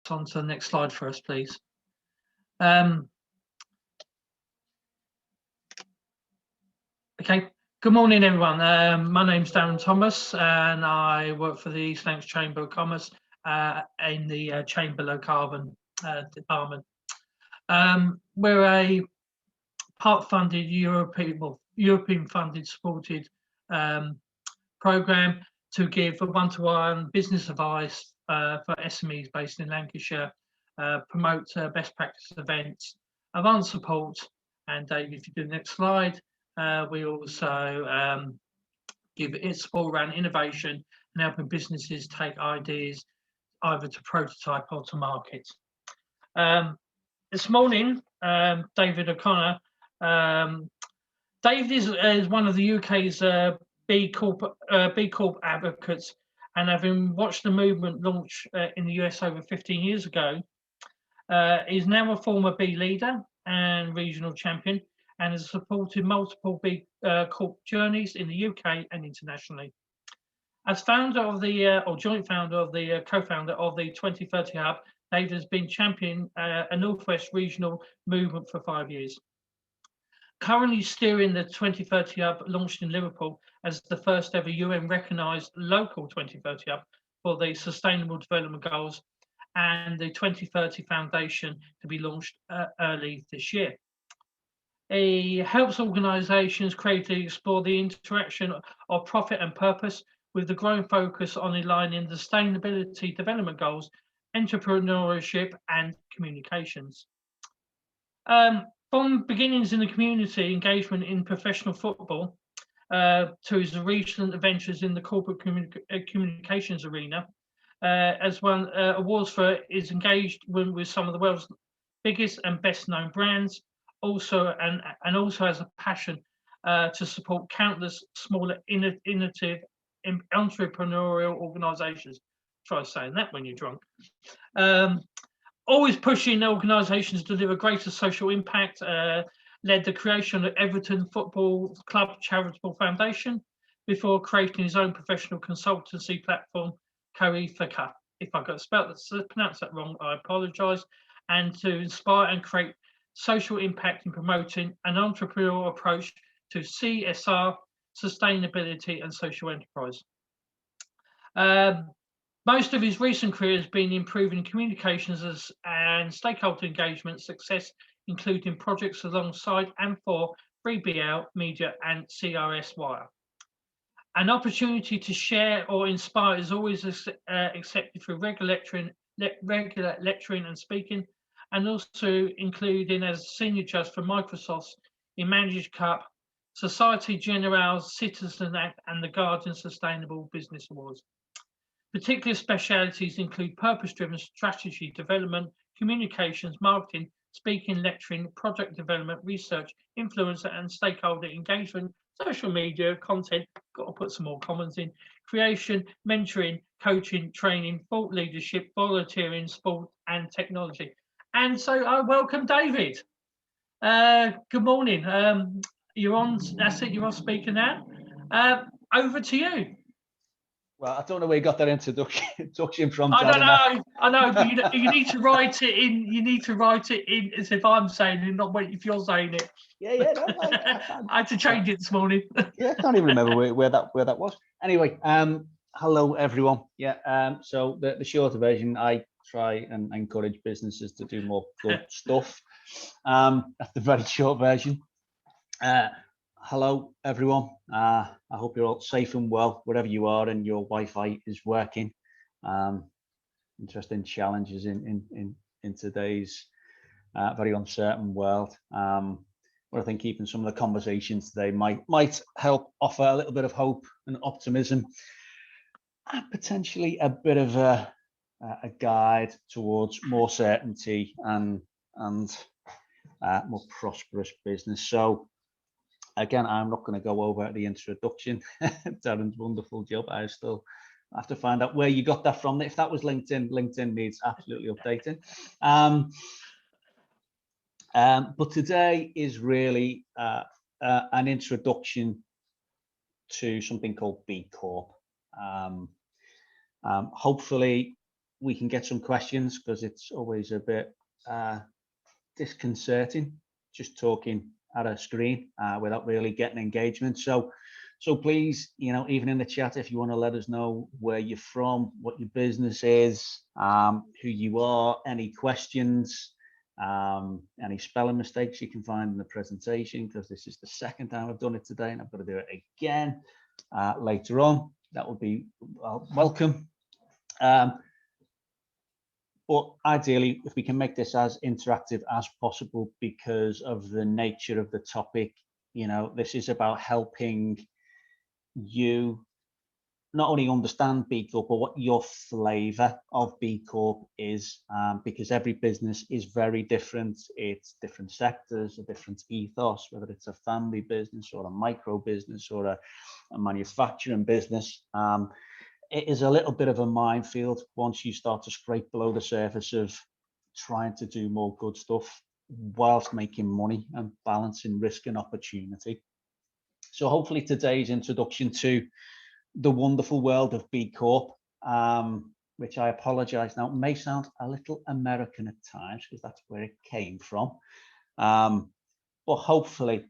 on to the next slide for us, please. Okay, good morning, everyone. My name's Darren Thomas, and I work for the East Lancs Chamber of Commerce in the Chamber Low Carbon department. We're a part-funded European-funded supported program to give a one-to-one business advice for SMEs based in Lancashire, promote best practice events, advance support, and David, if you do the next slide, we also give it support around innovation and helping businesses take ideas either to prototype or to market. This morning, David O'Connor, David is one of the UK's B Corp advocates, and having watched the movement launch in the US over 15 years ago, is now a former B leader and regional champion, and has supported multiple B Corp journeys in the UK and internationally. As founder of the, or joint founder of the, co-founder of the 2030 Hub, David has been championing a Northwest regional movement for 5 years. Currently steering the 2030 Hub, launched in Liverpool as the first ever UN recognised local 2030 Hub for the Sustainable Development Goals, and the 2030 Foundation to be launched early this year. He helps organisations creatively explore the interaction of profit and purpose, with the growing focus on aligning the Sustainability Development Goals, entrepreneurship and communications. From beginnings in the community engagement in professional football to his recent adventures in the corporate communications arena, as won awards for his engaged with some of the world's biggest and best known brands, also and also has a passion to support countless smaller innovative entrepreneurial organisations. Try saying that when you're drunk. Always pushing organisations to deliver greater social impact, led the creation of Everton Football Club Charitable Foundation before creating his own professional consultancy platform, Coefica. If I got pronounced that wrong, I apologise. And to inspire and create social impact in promoting an entrepreneurial approach to CSR, sustainability and social enterprise. Most of his recent career has been improving communications and stakeholder engagement success, including projects alongside and for 3BL Media and CRS Wire. An opportunity to share or inspire is always accepted through regular lecturing and speaking, and also including as senior judge for Microsoft's Managed Cup, Society Generale Citizen Act and the Guardian Sustainable Business Awards. Particular specialities include purpose-driven strategy development, communications, marketing, speaking, lecturing, project development, research, influencer and stakeholder engagement, social media, content, got to put some more comments in, creation, mentoring, coaching, training, thought leadership, volunteering, sport and technology. And so I welcome David. Good morning. You're on, that's it, you're on speaker now. Over to you. Well, I don't know where you got that introduction from. I don't know, but you need to write it in. You need to write it in as if I'm saying it, not if you're saying it. Yeah. No, I had to change it this morning. Yeah, I can't even remember where that was. Anyway, hello everyone. Yeah. So the shorter version, I try and encourage businesses to do more good stuff. That's the very short version. Hello everyone. I hope you're all safe and well wherever you are and your Wi-Fi is working. Interesting challenges in today's very uncertain world. But I think keeping some of the conversations today might help offer a little bit of hope and optimism, and potentially a bit of a guide towards more certainty and more prosperous business. So again, I'm not going to go over the introduction. Darren's wonderful job. I still have to find out where you got that from. If that was LinkedIn, LinkedIn needs absolutely updating. But today is really an introduction to something called B Corp. Hopefully we can get some questions, because it's always a bit disconcerting just talking at a screen without really getting engagement. So please, even in the chat, if you want to let us know where you're from, what your business is, who you are, any questions, any spelling mistakes you can find in the presentation, because this is the second time I've done it today and I've got to do it again later on. That would be welcome. But ideally, if we can make this as interactive as possible, because of the nature of the topic, this is about helping you not only understand B Corp, but what your flavor of B Corp is, because every business is very different. It's different sectors, a different ethos, whether it's a family business or a micro business or a manufacturing business. It is a little bit of a minefield once you start to scrape below the surface of trying to do more good stuff whilst making money and balancing risk and opportunity. So hopefully today's introduction to the wonderful world of B Corp, which I apologize now, may sound a little American at times, because that's where it came from. But hopefully,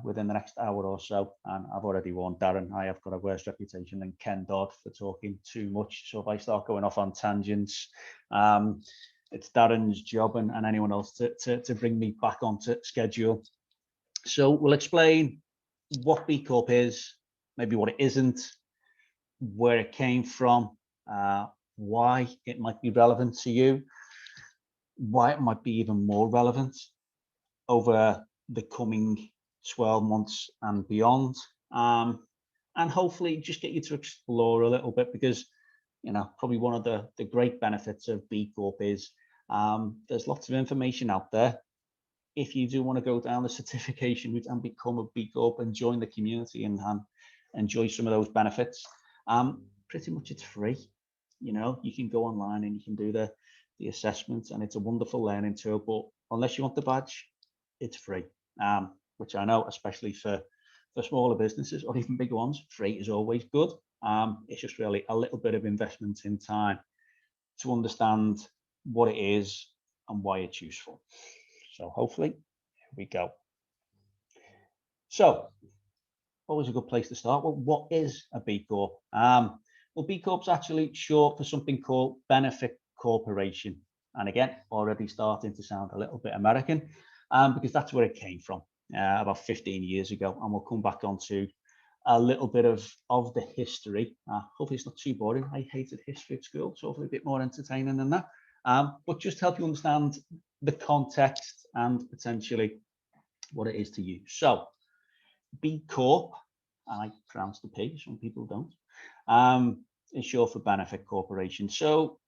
within the next hour or so, and I've already warned Darren, I have got a worse reputation than Ken Dodd for talking too much. So if I start going off on tangents, it's Darren's job and anyone else to bring me back onto schedule. So we'll explain what B Corp is, maybe what it isn't, where it came from, why it might be relevant to you, why it might be even more relevant over the coming 12 months and beyond, and hopefully just get you to explore a little bit, because probably one of the great benefits of B Corp is there's lots of information out there. If you do want to go down the certification route and become a B Corp and join the community and enjoy some of those benefits, pretty much it's free. You can go online and you can do the assessment, and it's a wonderful learning tool. But unless you want the badge, it's free. Which I know, especially for smaller businesses or even bigger ones, free is always good. It's just really a little bit of investment in time to understand what it is and why it's useful. So hopefully, here we go. So always a good place to start. Well, what is a B Corp? Well, B Corp's actually short for something called benefit corporation. And again, already starting to sound a little bit American, because that's where it came from. About 15 years ago, and we'll come back onto a little bit of the history. Hopefully it's not too boring. I hated history at school, so hopefully a bit more entertaining than that. But just to help you understand the context and potentially what it is to you. So B Corp, I pronounce the P, some people don't, is short for benefit corporation. So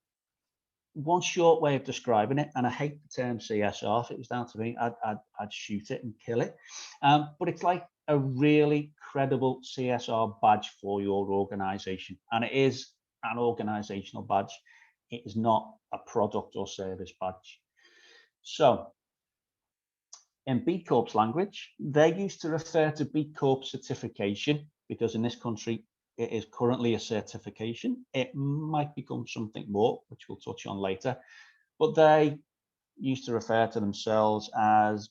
one short way of describing it, and I hate the term CSR, if it was down to me, I'd shoot it and kill it. But it's like a really credible CSR badge for your organization. And it is an organizational badge. It is not a product or service badge. So in B Corp's language, they used to refer to B Corp certification, because in this country, it is currently a certification. It might become something more, which we'll touch on later, but they used to refer to themselves as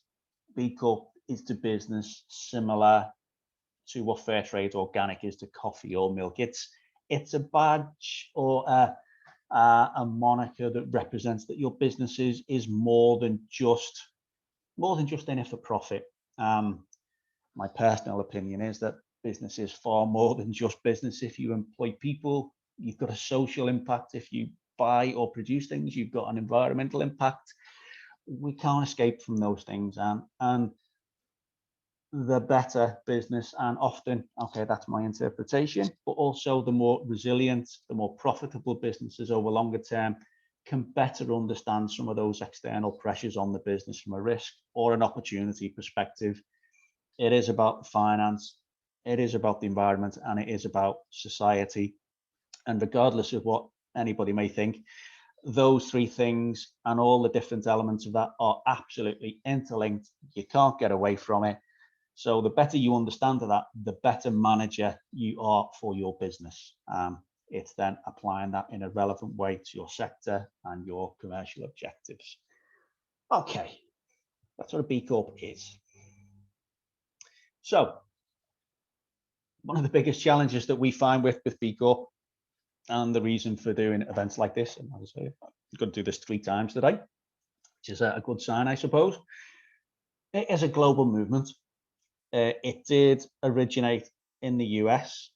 B Corp is to business similar to what fair trade organic is to coffee or milk. It's a badge or a moniker that represents that your business is more than just in it for profit. My personal opinion is that business is far more than just business. If you employ people, you've got a social impact. If you buy or produce things, you've got an environmental impact. We can't escape from those things, and the better business, and often, okay, that's my interpretation, but also the more resilient, the more profitable businesses over longer term can better understand some of those external pressures on the business from a risk or an opportunity perspective. It is about finance, it is about the environment, and it is about society. And regardless of what anybody may think, those three things and all the different elements of that are absolutely interlinked. You can't get away from it. So the better you understand that, the better manager you are for your business. It's then applying that in a relevant way to your sector and your commercial objectives. Okay, that's what a B Corp is. So one of the biggest challenges that we find with B Corp, and the reason for doing events like this, and as I say, I'm going to do this 3 times today, which is a good sign, I suppose. It is a global movement. It did originate in the US.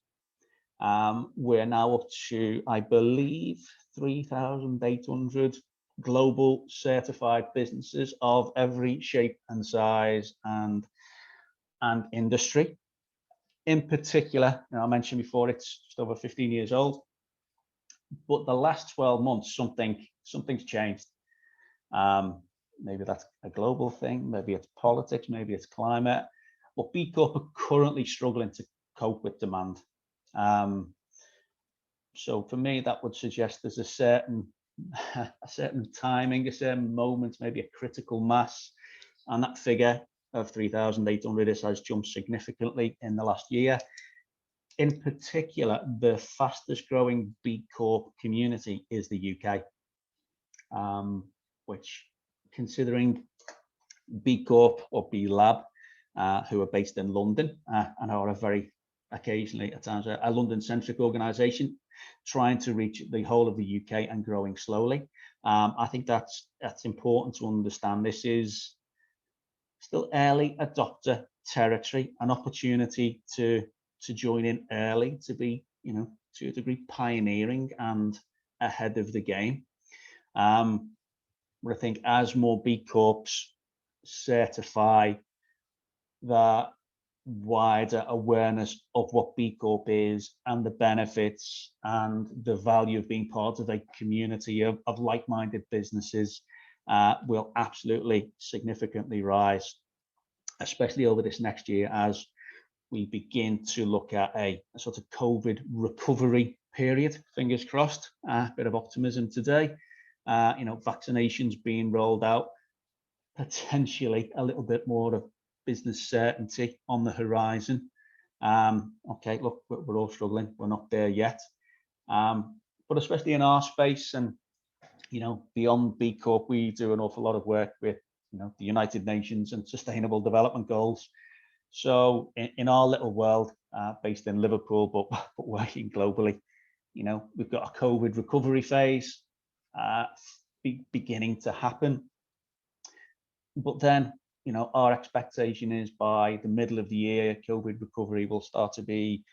We're now up to, I believe, 3,800 global certified businesses of every shape and size and industry. In particular, I mentioned before, it's just over 15 years old, but the last 12 months, something's changed. Maybe that's a global thing, maybe it's politics, maybe it's climate, but B Corp are currently struggling to cope with demand. So for me, that would suggest there's a certain timing, a certain moment, maybe a critical mass, and that figure of 3,800 has jumped significantly in the last year. In particular, the fastest growing B Corp community is the UK, which, considering B Corp or B Lab, who are based in London and are a very occasionally at times a London-centric organisation, trying to reach the whole of the UK and growing slowly. I think that's important to understand. This is still early adopter territory, an opportunity to join in early, to be, to a degree, pioneering and ahead of the game. But I think as more B Corps certify, that wider awareness of what B Corp is and the benefits and the value of being part of a community of like-minded businesses will absolutely significantly rise, especially over this next year as we begin to look at a sort of COVID recovery period. Fingers crossed, a bit of optimism today. Vaccinations being rolled out, potentially a little bit more of business certainty on the horizon. Okay, look, we're all struggling. We're not there yet. But especially in our space and, beyond B Corp, we do an awful lot of work with, the United Nations and Sustainable Development Goals. So in our little world, based in Liverpool, but working globally, we've got a COVID recovery phase beginning to happen. But then, our expectation is by the middle of the year, COVID recovery will start to be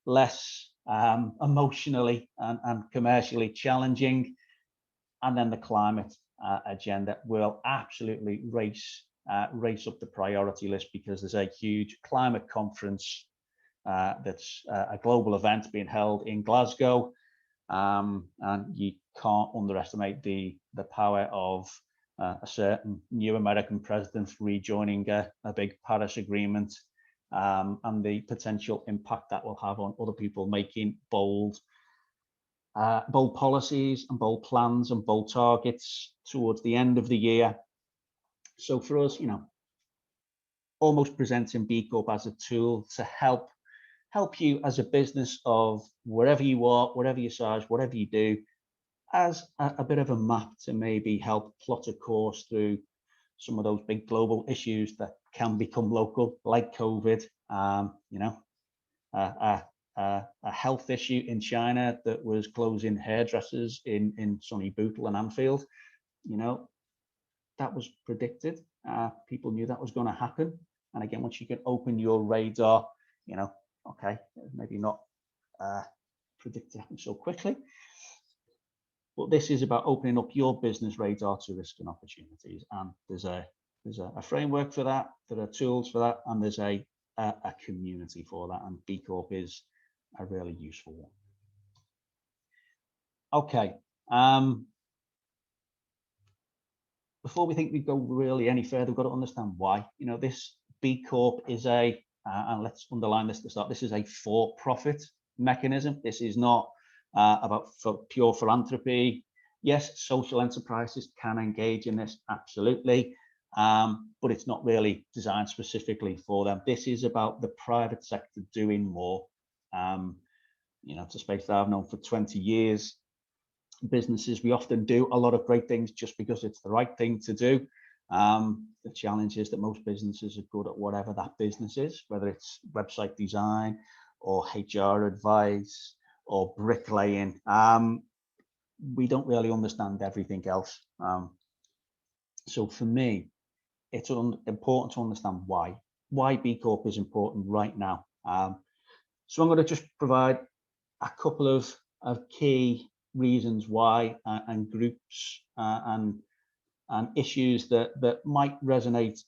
less emotionally and commercially challenging. And then the climate agenda will absolutely race up the priority list, because there's a huge climate conference that's a global event being held in Glasgow. And you can't underestimate the power of a certain new American president rejoining a big Paris Agreement, and the potential impact that will have on other people making bold policies and bold plans and bold targets towards the end of the year. So for us, almost presenting B Corp as a tool to help you as a business of wherever you are, whatever your size, whatever you do, as a bit of a map to maybe help plot a course through some of those big global issues that can become local, like COVID, a health issue in China that was closing hairdressers in sunny Bootle and Anfield. That was predicted. People knew that was going to happen. And again, once you can open your radar, okay, maybe not predict it happen so quickly. But this is about opening up your business radar to risk and opportunities. And there's a framework for that. There are tools for that, and there's a community for that. And B Corp is a really useful one. Okay. Before we think we go really any further, we've got to understand why. This B Corp is and let's underline this to start, this is a for-profit mechanism. This is not about pure philanthropy. Yes, social enterprises can engage in this, absolutely, but it's not really designed specifically for them. This is about the private sector doing more. it's a space that I've known for 20 years. Businesses, we often do a lot of great things just because it's the right thing to do. The challenge is that most businesses are good at whatever that business is, whether it's website design or HR advice or bricklaying. We don't really understand everything else. So for me, it's important to understand why B Corp is important right now. So I'm going to just provide a couple of key reasons why, and groups and issues that might resonate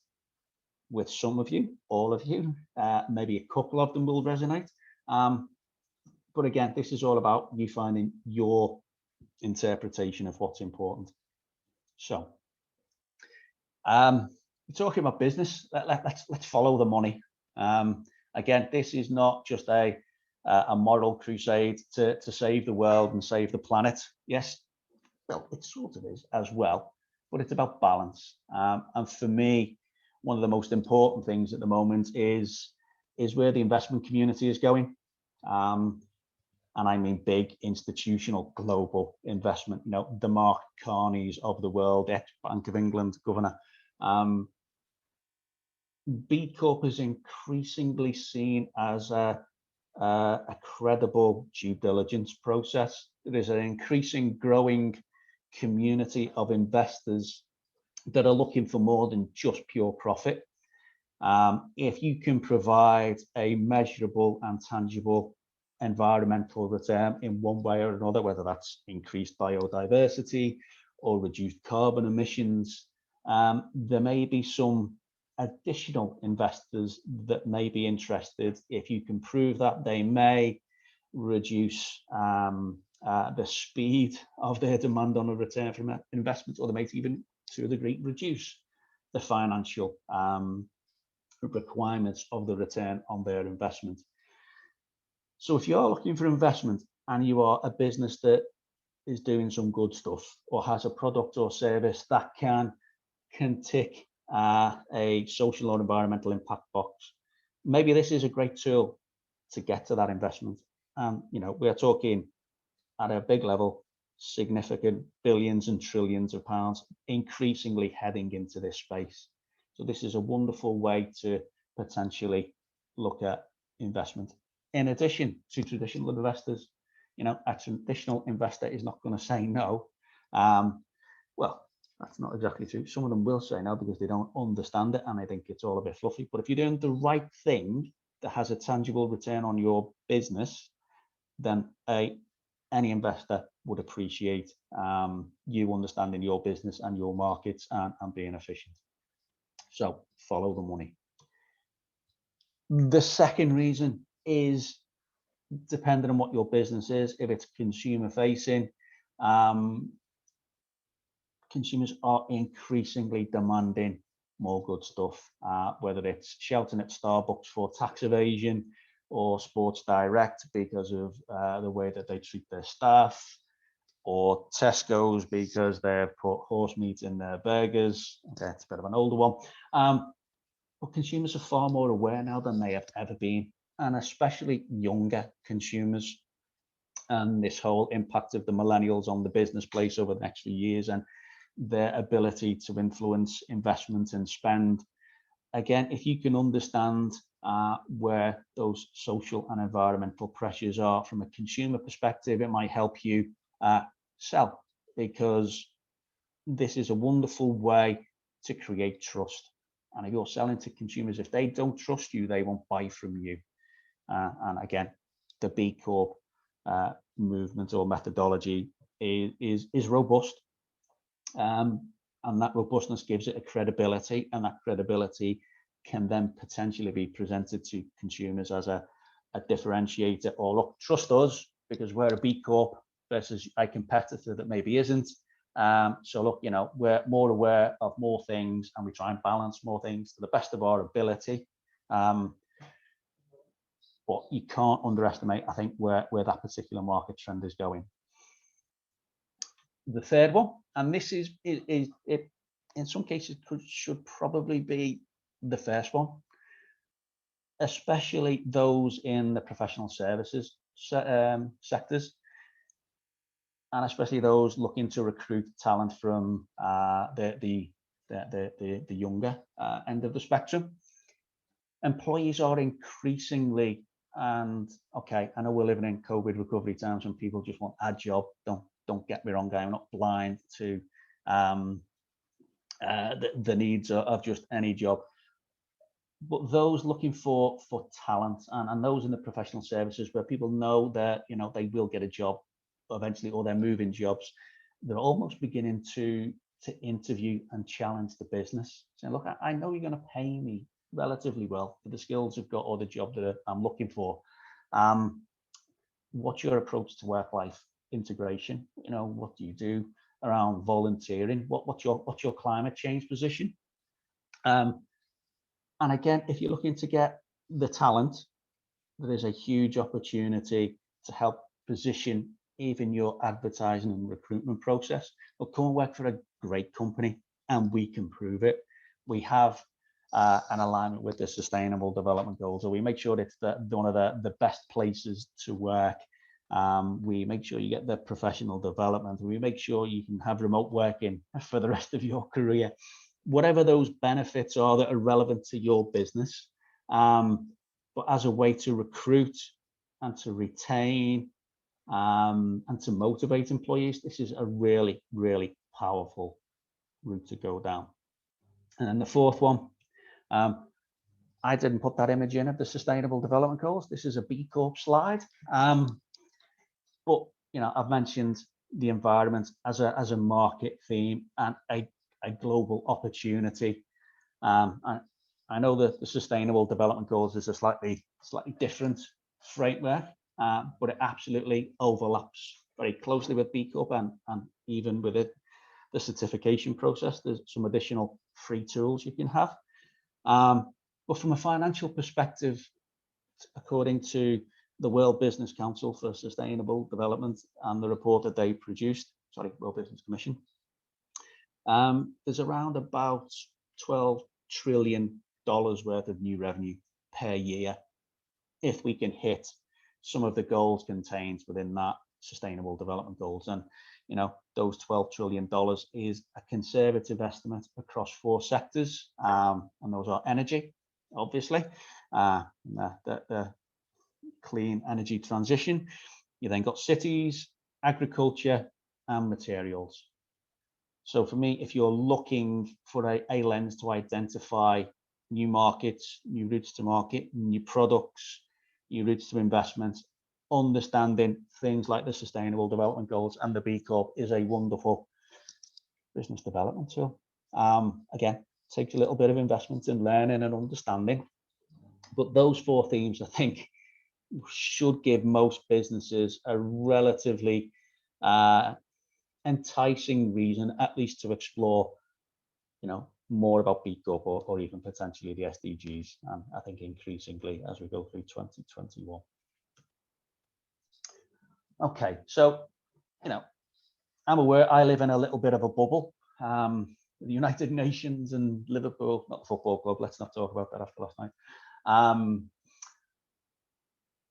with some of you, all of you. Maybe a couple of them will resonate. But again, this is all about you finding your interpretation of what's important. So, talking about business, let's follow the money. Again, this is not just a moral crusade to save the world and save the planet. Yes, well, it sort of is as well, but it's about balance. And for me, one of the most important things at the moment is where the investment community is going. And I mean big institutional global investment, the Mark Carneys of the world, ex-Bank of England governor. B Corp is increasingly seen as a credible due diligence process. There is an increasing growing community of investors that are looking for more than just pure profit. If you can provide a measurable and tangible environmental return in one way or another, whether that's increased biodiversity or reduced carbon emissions, there may be some additional investors that may be interested. If you can prove that, they may reduce the speed of their demand on a return from investment, or they may even, to a degree, reduce the financial requirements of the return on their investment. So if you're looking for investment and you are a business that is doing some good stuff or has a product or service that can tick a social or environmental impact box, maybe this is a great tool to get to that investment. We're talking at a big level, significant billions and trillions of pounds, increasingly heading into this space. So this is a wonderful way to potentially look at investment. In addition to traditional investors, a traditional investor is not going to say no. Well, that's not exactly true. Some of them will say no because they don't understand it and they think it's all a bit fluffy. But if you're doing the right thing that has a tangible return on your business, then any investor would appreciate you understanding your business and your markets and being efficient. So follow the money. The second reason is, depending on what your business is, if it's consumer facing, consumers are increasingly demanding more good stuff, whether it's shouting at Starbucks for tax evasion or Sports Direct because of the way that they treat their staff, or Tesco's because they've put horse meat in their burgers. Okay, it's a bit of an older one. But consumers are far more aware now than they have ever been, and especially younger consumers. And this whole impact of the millennials on the business place over the next few years and their ability to influence investment and spend. Again, if you can understand where those social and environmental pressures are from a consumer perspective, it might help you sell, because this is a wonderful way to create trust. And if you're selling to consumers, if they don't trust you, they won't buy from you. And again, the B Corp movement or methodology is robust. And that robustness gives it a credibility, and that credibility can then potentially be presented to consumers as a differentiator, or look, trust us because we're a B Corp versus a competitor that maybe isn't. So look, we're more aware of more things and we try and balance more things to the best of our ability. But you can't underestimate, I think, where that particular market trend is going. The third one, and this is in some cases should probably be the first one, especially those in the professional services sectors, and especially those looking to recruit talent from the younger end of the spectrum. Employees are increasingly, and okay, I know we're living in COVID recovery times and people just want a job. Don't get me wrong, I'm not blind to the needs of just any job. But those looking for talent, and those in the professional services where people know that they will get a job eventually, or they're moving jobs, they're almost beginning to interview and challenge the business, saying, look, I know you're going to pay me relatively well for the skills I've got or the job that I'm looking for. What's your approach to work-life integration? What do you do around volunteering? What's your climate change position? And again, if you're looking to get the talent, there is a huge opportunity to help position even your advertising and recruitment process. Well, come and work for a great company and we can prove it. We have an alignment with the Sustainable Development Goals, so we make sure it's one of the best places to work. We make sure you get the professional development. We make sure you can have remote working for the rest of your career. Whatever those benefits are that are relevant to your business, but as a way to recruit and to retain and to motivate employees, this is a really, really powerful route to go down. And then the fourth one, I didn't put that image in of the Sustainable Development Goals. This is a B Corp slide, but I've mentioned the environment as a market theme and a global opportunity. I know that the Sustainable Development Goals is a slightly different framework, but it absolutely overlaps very closely with B Corp, and even with it, the certification process, there's some additional free tools you can have. But from a financial perspective, according to the World Business Council for Sustainable Development and the report that they produced, World Business Commission, there's around about $12 trillion worth of new revenue per year if we can hit some of the goals contained within that Sustainable Development Goals. And those $12 trillion is a conservative estimate across 4 sectors, and those are energy, obviously, the clean energy transition. You then got cities, agriculture, and materials. So for me, if you're looking for a lens to identify new markets, new routes to market, new products, new routes to investment, understanding things like the Sustainable Development Goals and the B Corp is a wonderful business development tool. Again, takes a little bit of investment in learning and understanding, but those 4 themes, I think, should give most businesses a relatively enticing reason, at least, to explore, more about B Corp or even potentially the SDGs. I think increasingly as we go through 2021. Okay, so I'm aware I live in a little bit of a bubble. The United Nations and Liverpool, not the football club. Let's not talk about that after last night.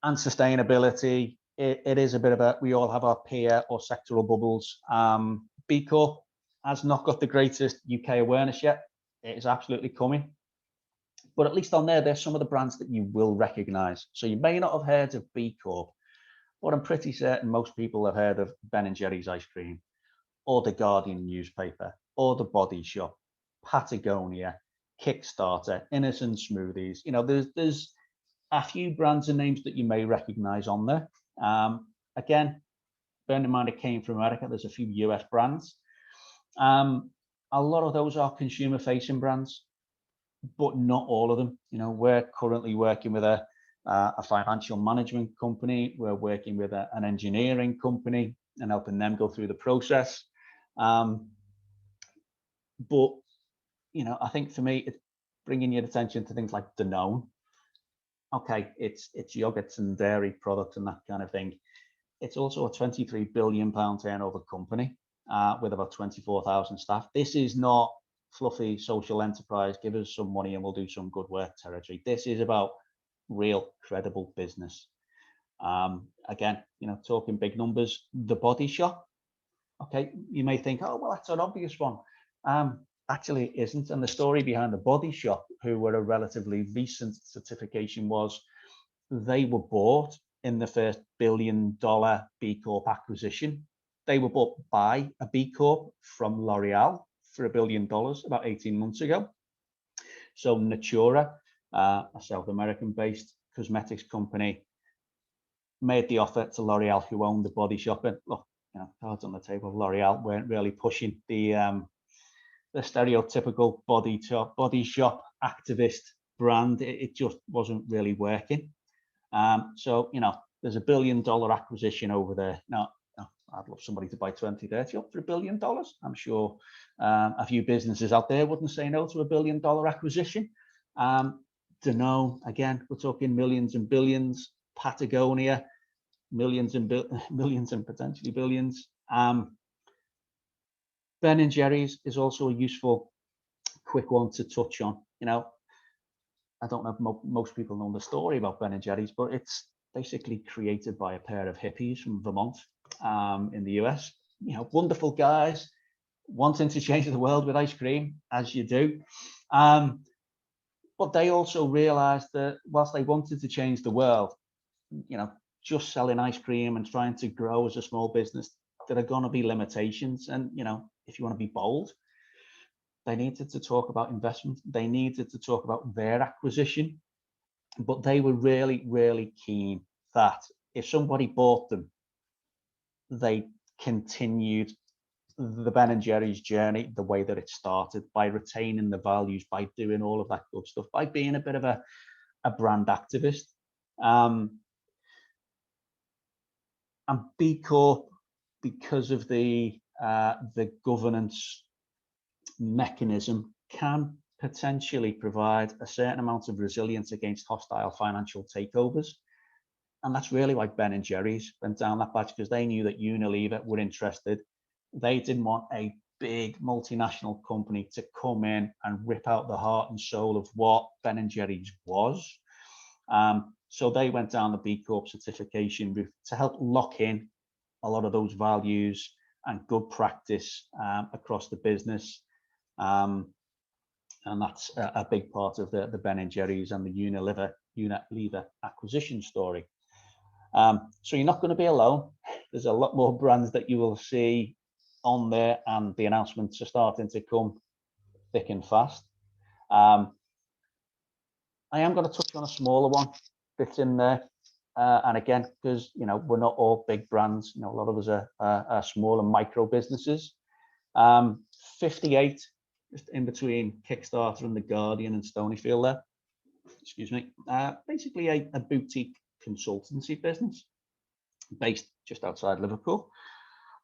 And sustainability. It is a bit of a, we all have our peer or sectoral bubbles. B Corp has not got the greatest UK awareness yet. It is absolutely coming. But at least on there's some of the brands that you will recognize. So you may not have heard of B Corp, but I'm pretty certain most people have heard of Ben & Jerry's ice cream, or the Guardian newspaper, or the Body Shop, Patagonia, Kickstarter, Innocent Smoothies. There's a few brands and names that you may recognize on there. Again, bear in mind it came from America. There's a few US brands. A lot of those are consumer facing brands, but not all of them. We're currently working with a financial management company. We're working with an engineering company and helping them go through the process. But I think for me, it's bringing your attention to things like Danone. Okay, it's yogurts and dairy products and that kind of thing. It's also a £23 billion turnover company with about 24,000 staff. This is not fluffy social enterprise, give us some money and we'll do some good work territory. This is about real credible business. Again, talking big numbers, the Body Shop. Okay, you may think, oh, well, that's an obvious one. Actually, it isn't. And the story behind the Body Shop, who were a relatively recent certification, was they were bought in the first $1 billion B Corp acquisition. They were bought by a B Corp from L'Oreal for $1 billion about 18 months ago. So Natura, a South American based cosmetics company, made the offer to L'Oreal, who owned the Body Shop. And look, cards on the table, L'Oreal weren't really pushing the stereotypical body shop activist brand. It just wasn't really working. So there's $1 billion acquisition over there. Now, I'd love somebody to buy 20, 30 up for $1 billion. I'm sure a few businesses out there wouldn't say no to $1 billion acquisition. Danone, again, we're talking millions and billions. Patagonia, millions and potentially billions. Ben and Jerry's is also a useful, quick one to touch on. I don't know if most people know the story about Ben and Jerry's, but it's basically created by a pair of hippies from Vermont in the US. Wonderful guys wanting to change the world with ice cream, as you do. But they also realized that whilst they wanted to change the world, just selling ice cream and trying to grow as a small business, there are going to be limitations. And, if you want to be bold, they needed to talk about investment. They needed to talk about their acquisition. But they were really, really keen that if somebody bought them, they continued the Ben and Jerry's journey the way that it started, by retaining the values, by doing all of that good stuff, by being a bit of a brand activist. And B Corp, because of the governance mechanism, can potentially provide a certain amount of resilience against hostile financial takeovers. And that's really why Ben and Jerry's went down that path, because they knew that Unilever were interested. They didn't want a big multinational company to come in and rip out the heart and soul of what Ben and Jerry's was. So they went down the B Corp certification route to help lock in a lot of those values and good practice across the business. And that's a big part of the Ben and Jerry's and the Unilever acquisition story. So you're not going to be alone. There's a lot more brands that you will see on there, and the announcements are starting to come thick and fast. I am going to touch on a smaller one that's in there. And again, because we're not all big brands, a lot of us are small and micro businesses. 58, just in between Kickstarter and The Guardian and Stonyfield there. Excuse me. Basically a boutique consultancy business based just outside Liverpool.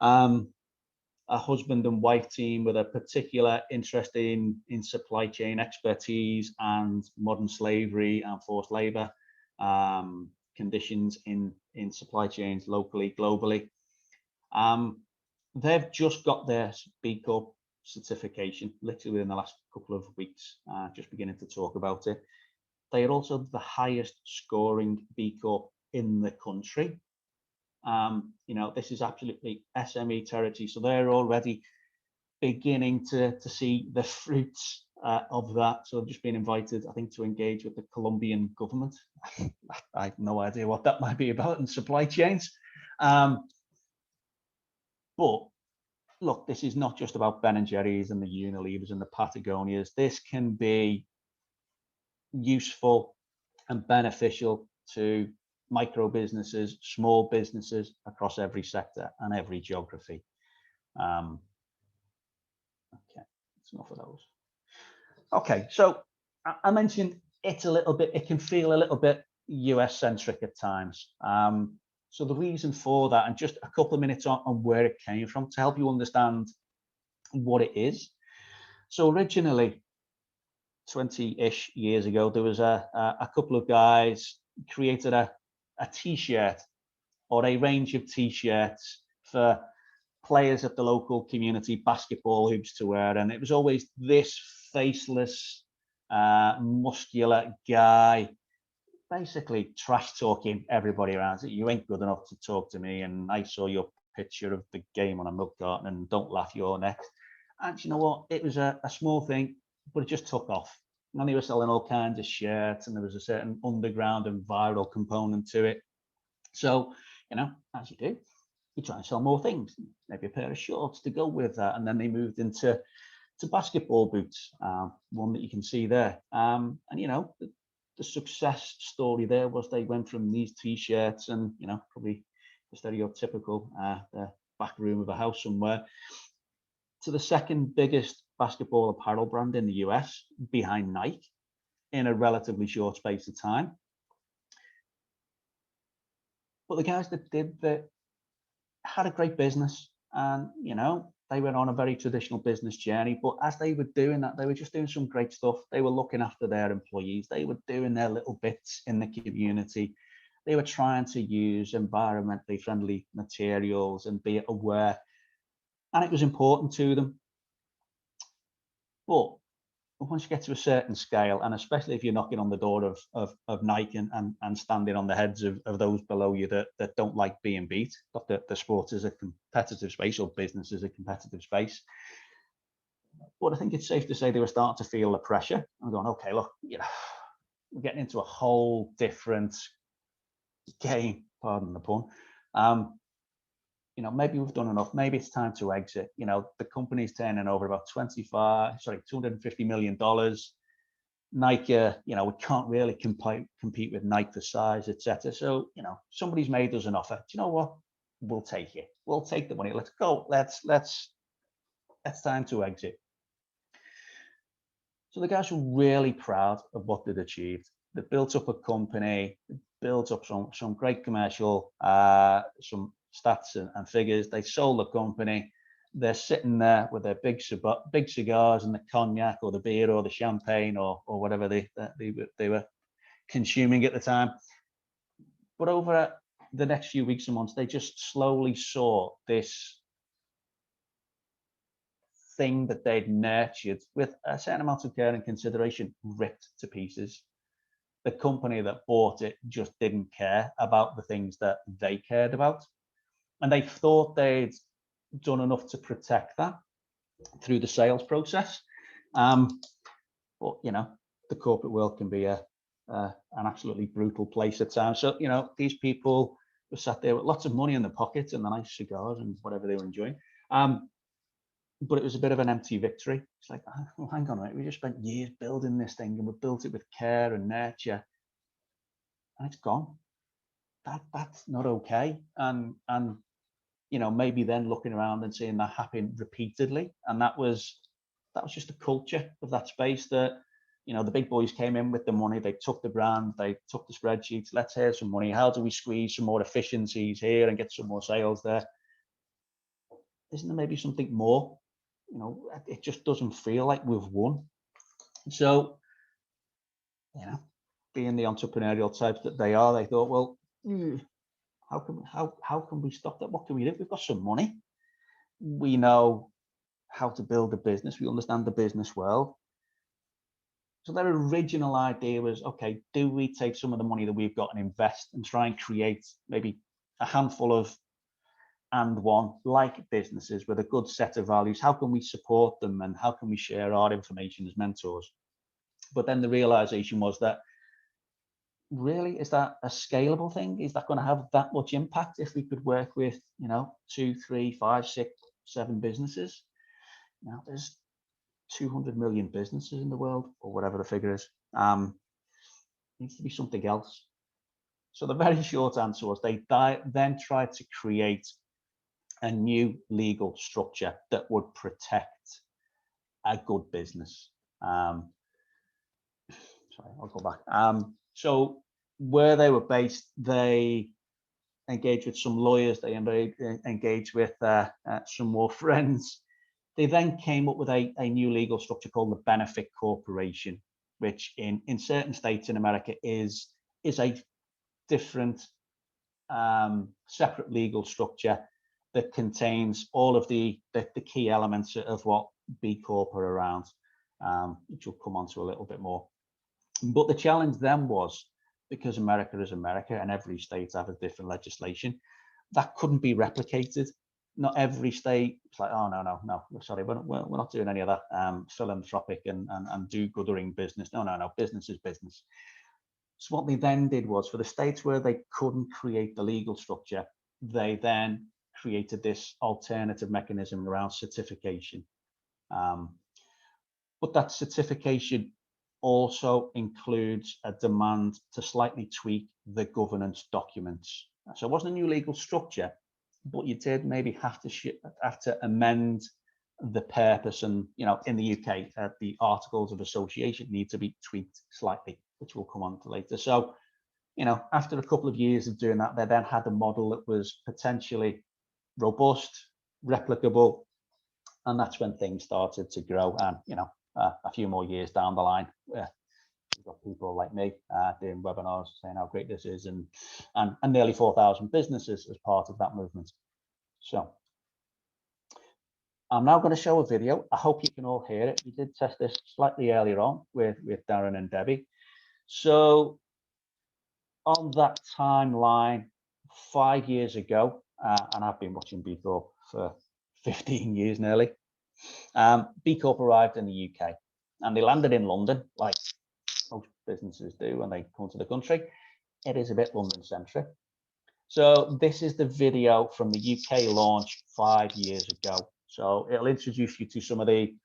A husband and wife team with a particular interest in supply chain expertise and modern slavery and forced labor conditions in supply chains locally, globally. They've just got their B Corp certification literally in the last couple of weeks, just beginning to talk about it. They are also the highest scoring B Corp in the country. This is absolutely SME territory, so they're already beginning to see the fruits of that. So I've just been invited, I think, to engage with the Colombian government. I have no idea what that might be about in supply chains. But look, this is not just about Ben and Jerry's and the Unilevers and the Patagonias. This can be useful and beneficial to micro businesses, small businesses across every sector and every geography. Okay, that's enough of those. Okay, so I mentioned it a little bit. It can feel a little bit US centric at times. So the reason for that, and just a couple of minutes on where it came from to help you understand what it is. So originally, 20-ish years ago, there was a couple of guys created a t-shirt or a range of t-shirts for players at the local community basketball hoops to wear, and it was always this faceless muscular guy basically trash talking everybody around it. You ain't good enough to talk to me, and I saw your picture of the game on a milk carton, and don't laugh, you're next. And you know what? It was a small thing, but it just took off. And they were selling all kinds of shirts, and there was a certain underground and viral component to it. So, as you do, you try and sell more things, maybe a pair of shorts to go with that. And then they moved into basketball boots, one that you can see there. And, the success story there was they went from these T-shirts and, probably the stereotypical the back room of a house somewhere, to the second biggest basketball apparel brand in the US, behind Nike, in a relatively short space of time. But the guys that did that had a great business, and they went on a very traditional business journey. But as they were doing that, they were just doing some great stuff. They were looking after their employees. They were doing their little bits in the community. They were trying to use environmentally friendly materials and be aware, and it was important to them. But once you get to a certain scale, and especially if you're knocking on the door of Nike and standing on the heads of those below you that don't like being beat, not that the sport is a competitive space or business is a competitive space. But I think it's safe to say they were starting to feel the pressure. I'm going, okay, look, we're getting into a whole different game, pardon the pun. Maybe we've done enough. Maybe it's time to exit. The company's turning over about $250 million. Nike, we can't really compete with Nike for size, etc. So, somebody's made us an offer. Do you know what? We'll take it. We'll take the money. Let's go. It's time to exit. So the guys were really proud of what they'd achieved. They built up a company, built up some great commercial, some stats and figures. They sold the company. They're sitting there with their big cigars and the cognac or the beer or the champagne or whatever they were consuming at the time. But over the next few weeks and months, they just slowly saw this thing that they'd nurtured with a certain amount of care and consideration ripped to pieces. The company that bought it just didn't care about the things that they cared about. And they thought they'd done enough to protect that through the sales process. But, the corporate world can be an absolutely brutal place at times. So, these people were sat there with lots of money in their pockets and the nice cigars and whatever they were enjoying. But it was a bit of an empty victory. It's like, oh, hang on a minute, we just spent years building this thing and we built it with care and nurture, and it's gone. That's not okay. And maybe then looking around and seeing that happen repeatedly, and that was just the culture of that space. That the big boys came in with the money, they took the brand, they took the spreadsheets. Let's hear some money. How do we squeeze some more efficiencies here and get some more sales there? Isn't there maybe something more? It just doesn't feel like we've won. So, being the entrepreneurial types that they are, they thought, well, how can we stop that? What can we do? We've got some money. We know how to build a business. We understand the business well. So their original idea was, okay, do we take some of the money that we've got and invest and try and create maybe a handful of like businesses with a good set of values? How can we support them, and how can we share our information as mentors? But then the realization was that, really, is that a scalable thing? Is that going to have that much impact if we could work with 2, 3, 5, 6, 7 businesses? There's 200 million businesses in the world, or whatever the figure is. Needs to be something else. So the very short answer was they then tried to create a new legal structure that would protect a good business. Sorry, I'll go back. So where they were based, they engaged with some lawyers, they engaged with some more friends. They then came up with a new legal structure called the Benefit Corporation, which in certain states in America is a different separate legal structure that contains all of the key elements of what B Corp are around, which we'll come on to a little bit more. But the challenge then was because America is America and every state has a different legislation, that couldn't be replicated. Not every state, it's like, oh, no, sorry, we're not doing any of that philanthropic and do-gooder business. No, business is business. So what they then did was, for the states where they couldn't create the legal structure, they then created this alternative mechanism around certification. But that certification also includes a demand to slightly tweak the governance documents. So it wasn't a new legal structure, but you did maybe have to amend the purpose. And, you know, in the UK, the Articles of Association need to be tweaked slightly, which we'll come on to later. So, you know, after a couple of years of doing that, they then had a model that was potentially robust, replicable, and that's when things started to grow. And, you know, a few more years down the line, we've got people like me doing webinars saying how great this is, and nearly 4,000 businesses as part of that movement. So I'm now going to show a video. I hope you can all hear it. We did test this slightly earlier on with Darren and Debbie. So on that timeline, 5 years ago, and I've been watching B Corp for 15 years nearly, B Corp arrived in the UK and they landed in London, like most businesses do when they come to the country. It is a bit London centric. So this is the video from the UK launch 5 years ago. So it'll introduce you to some of the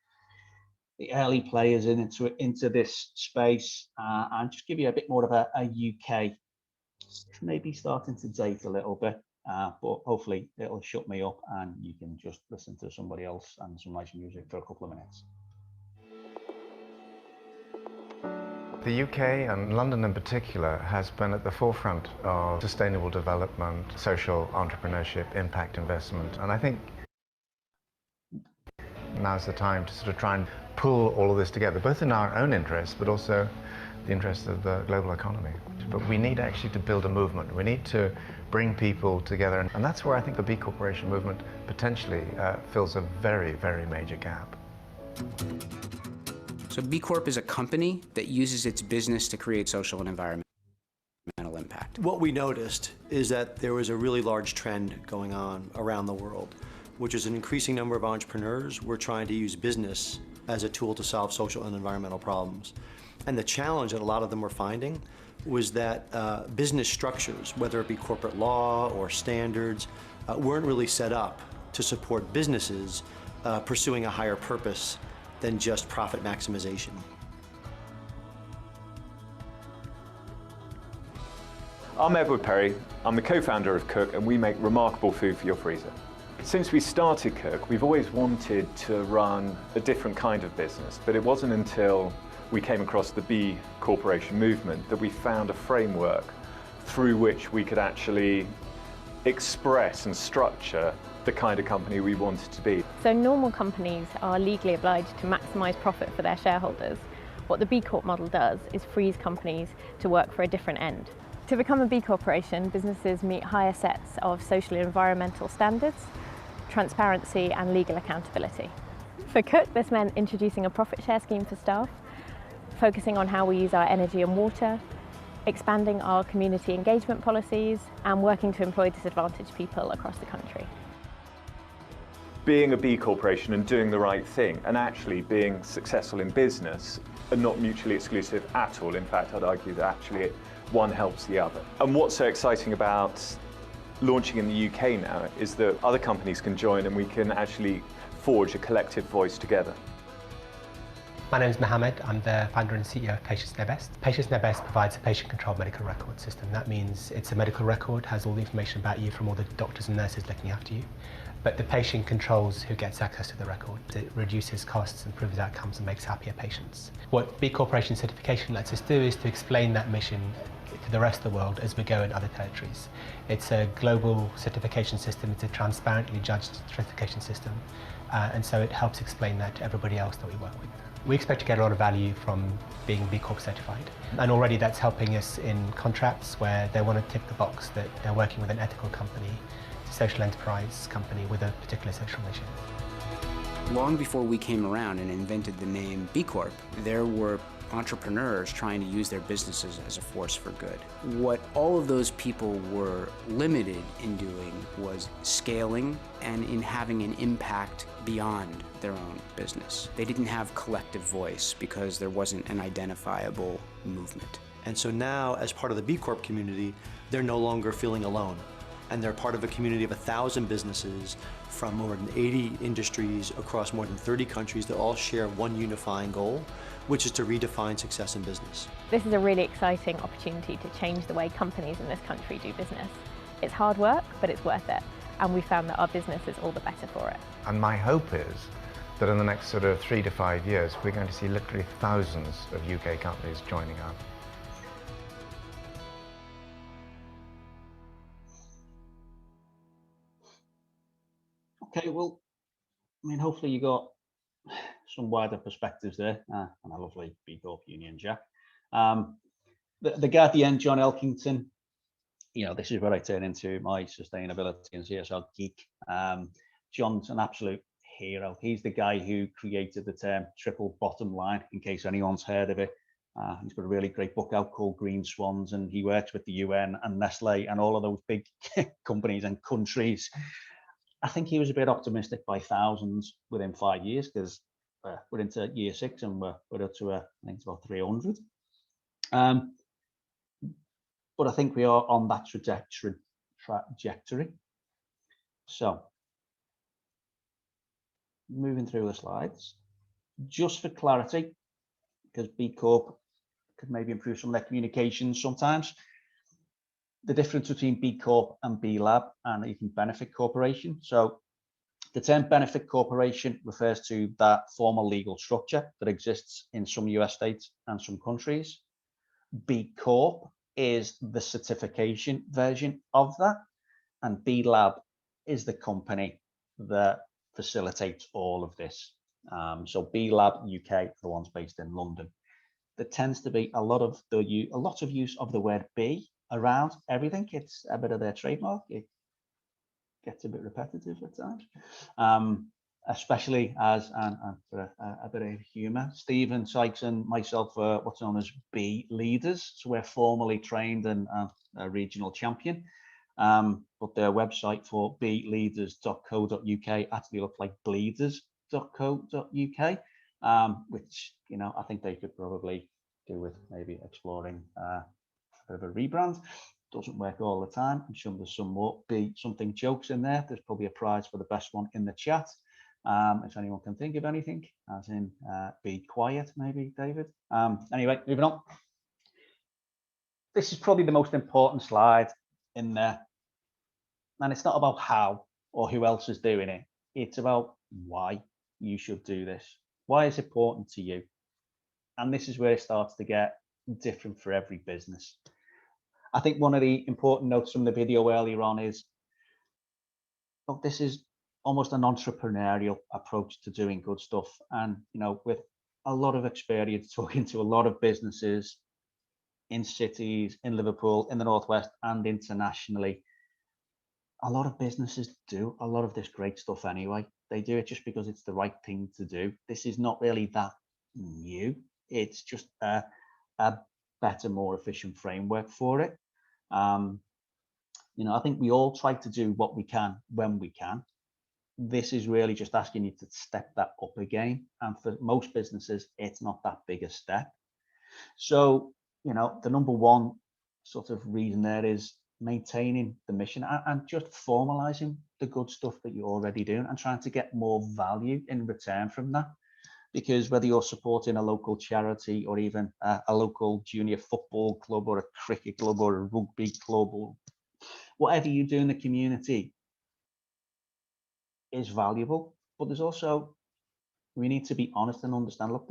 early players into this space, and just give you a bit more of a UK, maybe starting to date a little bit, but hopefully it'll shut me up and you can just listen to somebody else and some nice music for a couple of minutes. The UK, and London in particular, has been at the forefront of sustainable development, social entrepreneurship, impact investment, and I think now's the time to sort of try and pull all of this together, both in our own interests, but also the interests of the global economy. But we need actually to build a movement. We need to bring people together, and that's where I think the B Corporation movement potentially fills a very, very major gap. So B Corp is a company that uses its business to create social and environmental impact. What we noticed is that there was a really large trend going on around the world, which is an increasing number of entrepreneurs were trying to use business as a tool to solve social and environmental problems. And the challenge that a lot of them were finding was that business structures, whether it be corporate law or standards, weren't really set up to support businesses pursuing a higher purpose than just profit maximization. I'm Edward Perry. I'm the co-founder of Cook, and we make remarkable food for your freezer. Since we started Cook, we've always wanted to run a different kind of business, but it wasn't until we came across the B Corporation movement that we found a framework through which we could actually express and structure the kind of company we wanted to be. So normal companies are legally obliged to maximise profit for their shareholders. What the B Corp model does is frees companies to work for a different end. To become a B Corporation, businesses meet higher sets of social and environmental standards, transparency and legal accountability. For Cook, this meant introducing a profit share scheme for staff, focusing on how we use our energy and water, expanding our community engagement policies, and working to employ disadvantaged people across the country. Being a B Corporation and doing the right thing and actually being successful in business are not mutually exclusive at all. In fact, I'd argue that actually one helps the other. And what's so exciting about launching in the UK now is that other companies can join and we can actually forge a collective voice together. My name is Mohammed. I'm the founder and CEO of Patients Know Best. Patients Know Best provides a patient-controlled medical record system. That means it's a medical record, has all the information about you from all the doctors and nurses looking after you. But the patient controls who gets access to the record. It reduces costs, improves outcomes, and makes happier patients. What B Corporation Certification lets us do is to explain that mission to the rest of the world as we go in other territories. It's a global certification system. It's a transparently judged certification system. And so it helps explain that to everybody else that we work with. We expect to get a lot of value from being B Corp certified. And already that's helping us in contracts where they want to tick the box that they're working with an ethical company, social enterprise company with a particular social mission. Long before we came around and invented the name B Corp, there were entrepreneurs trying to use their businesses as a force for good. What all of those people were limited in doing was scaling and in having an impact beyond their own business. They didn't have collective voice because there wasn't an identifiable movement. And so now, as part of the B Corp community, they're no longer feeling alone. And they're part of a community of 1,000 businesses from more than 80 industries across more than 30 countries that all share one unifying goal, which is to redefine success in business. This is a really exciting opportunity to change the way companies in this country do business. It's hard work, but it's worth it. And we found that our business is all the better for it. And my hope is that in the next sort of 3 to 5 years, we're going to see literally thousands of UK companies joining up. Okay, well, I mean, hopefully you got some wider perspectives there, and a lovely B Corp Union Jack. The guy at the end, John Elkington, you know, this is where I turn into my sustainability and CSR geek. John's an absolute hero. He's the guy who created the term triple bottom line, in case anyone's heard of it. He's got a really great book out called Green Swans, and he works with the UN and Nestle and all of those big companies and countries. I think he was a bit optimistic by thousands within 5 years, because we're into year 6 and we're up to, I think it's about 300. But I think we are on that trajectory. So, moving through the slides, just for clarity, because B Corp could maybe improve some of their communications sometimes. The difference between B Corp and B Lab and even benefit corporation. So the term benefit corporation refers to that formal legal structure that exists in some US states and some countries. B Corp is the certification version of that, and B Lab is the company that facilitates all of this. So B Lab UK, the ones based in London. There tends to be a lot of use of the word B around everything. It's a bit of their trademark. It gets a bit repetitive at times, especially as, and for a bit of humor, Stephen Sykes and myself are what's known as B leaders. So we're formally trained and a regional champion. But their website for bleaders.co.uk actually looks like bleeders.co.uk, which, you know, I think they could probably do with maybe exploring a bit of a rebrand. Doesn't work all the time. I'm sure there's some more something jokes in there. There's probably a prize for the best one in the chat. If anyone can think of anything, as in be quiet, maybe, David. Anyway, moving on. This is probably the most important slide in there. And it's not about how or who else is doing it. It's about why you should do this. Why it's important to you. And this is where it starts to get different for every business. I think one of the important notes from the video earlier on is, look, this is almost an entrepreneurial approach to doing good stuff. And, you know, with a lot of experience talking to a lot of businesses in cities, in Liverpool, in the Northwest, and internationally, a lot of businesses do a lot of this great stuff anyway. They do it just because it's the right thing to do. This is not really that new. It's just a better, more efficient framework for it. You know, I think we all try to do what we can when we can. This is really just asking you to step that up again. And for most businesses, it's not that big a step. So, you know, the number one sort of reason there is maintaining the mission and just formalizing the good stuff that you're already doing and trying to get more value in return from that. Because whether you're supporting a local charity or even a local junior football club or a cricket club or a rugby club or whatever you do in the community is valuable. But there's also, we need to be honest and understand, look,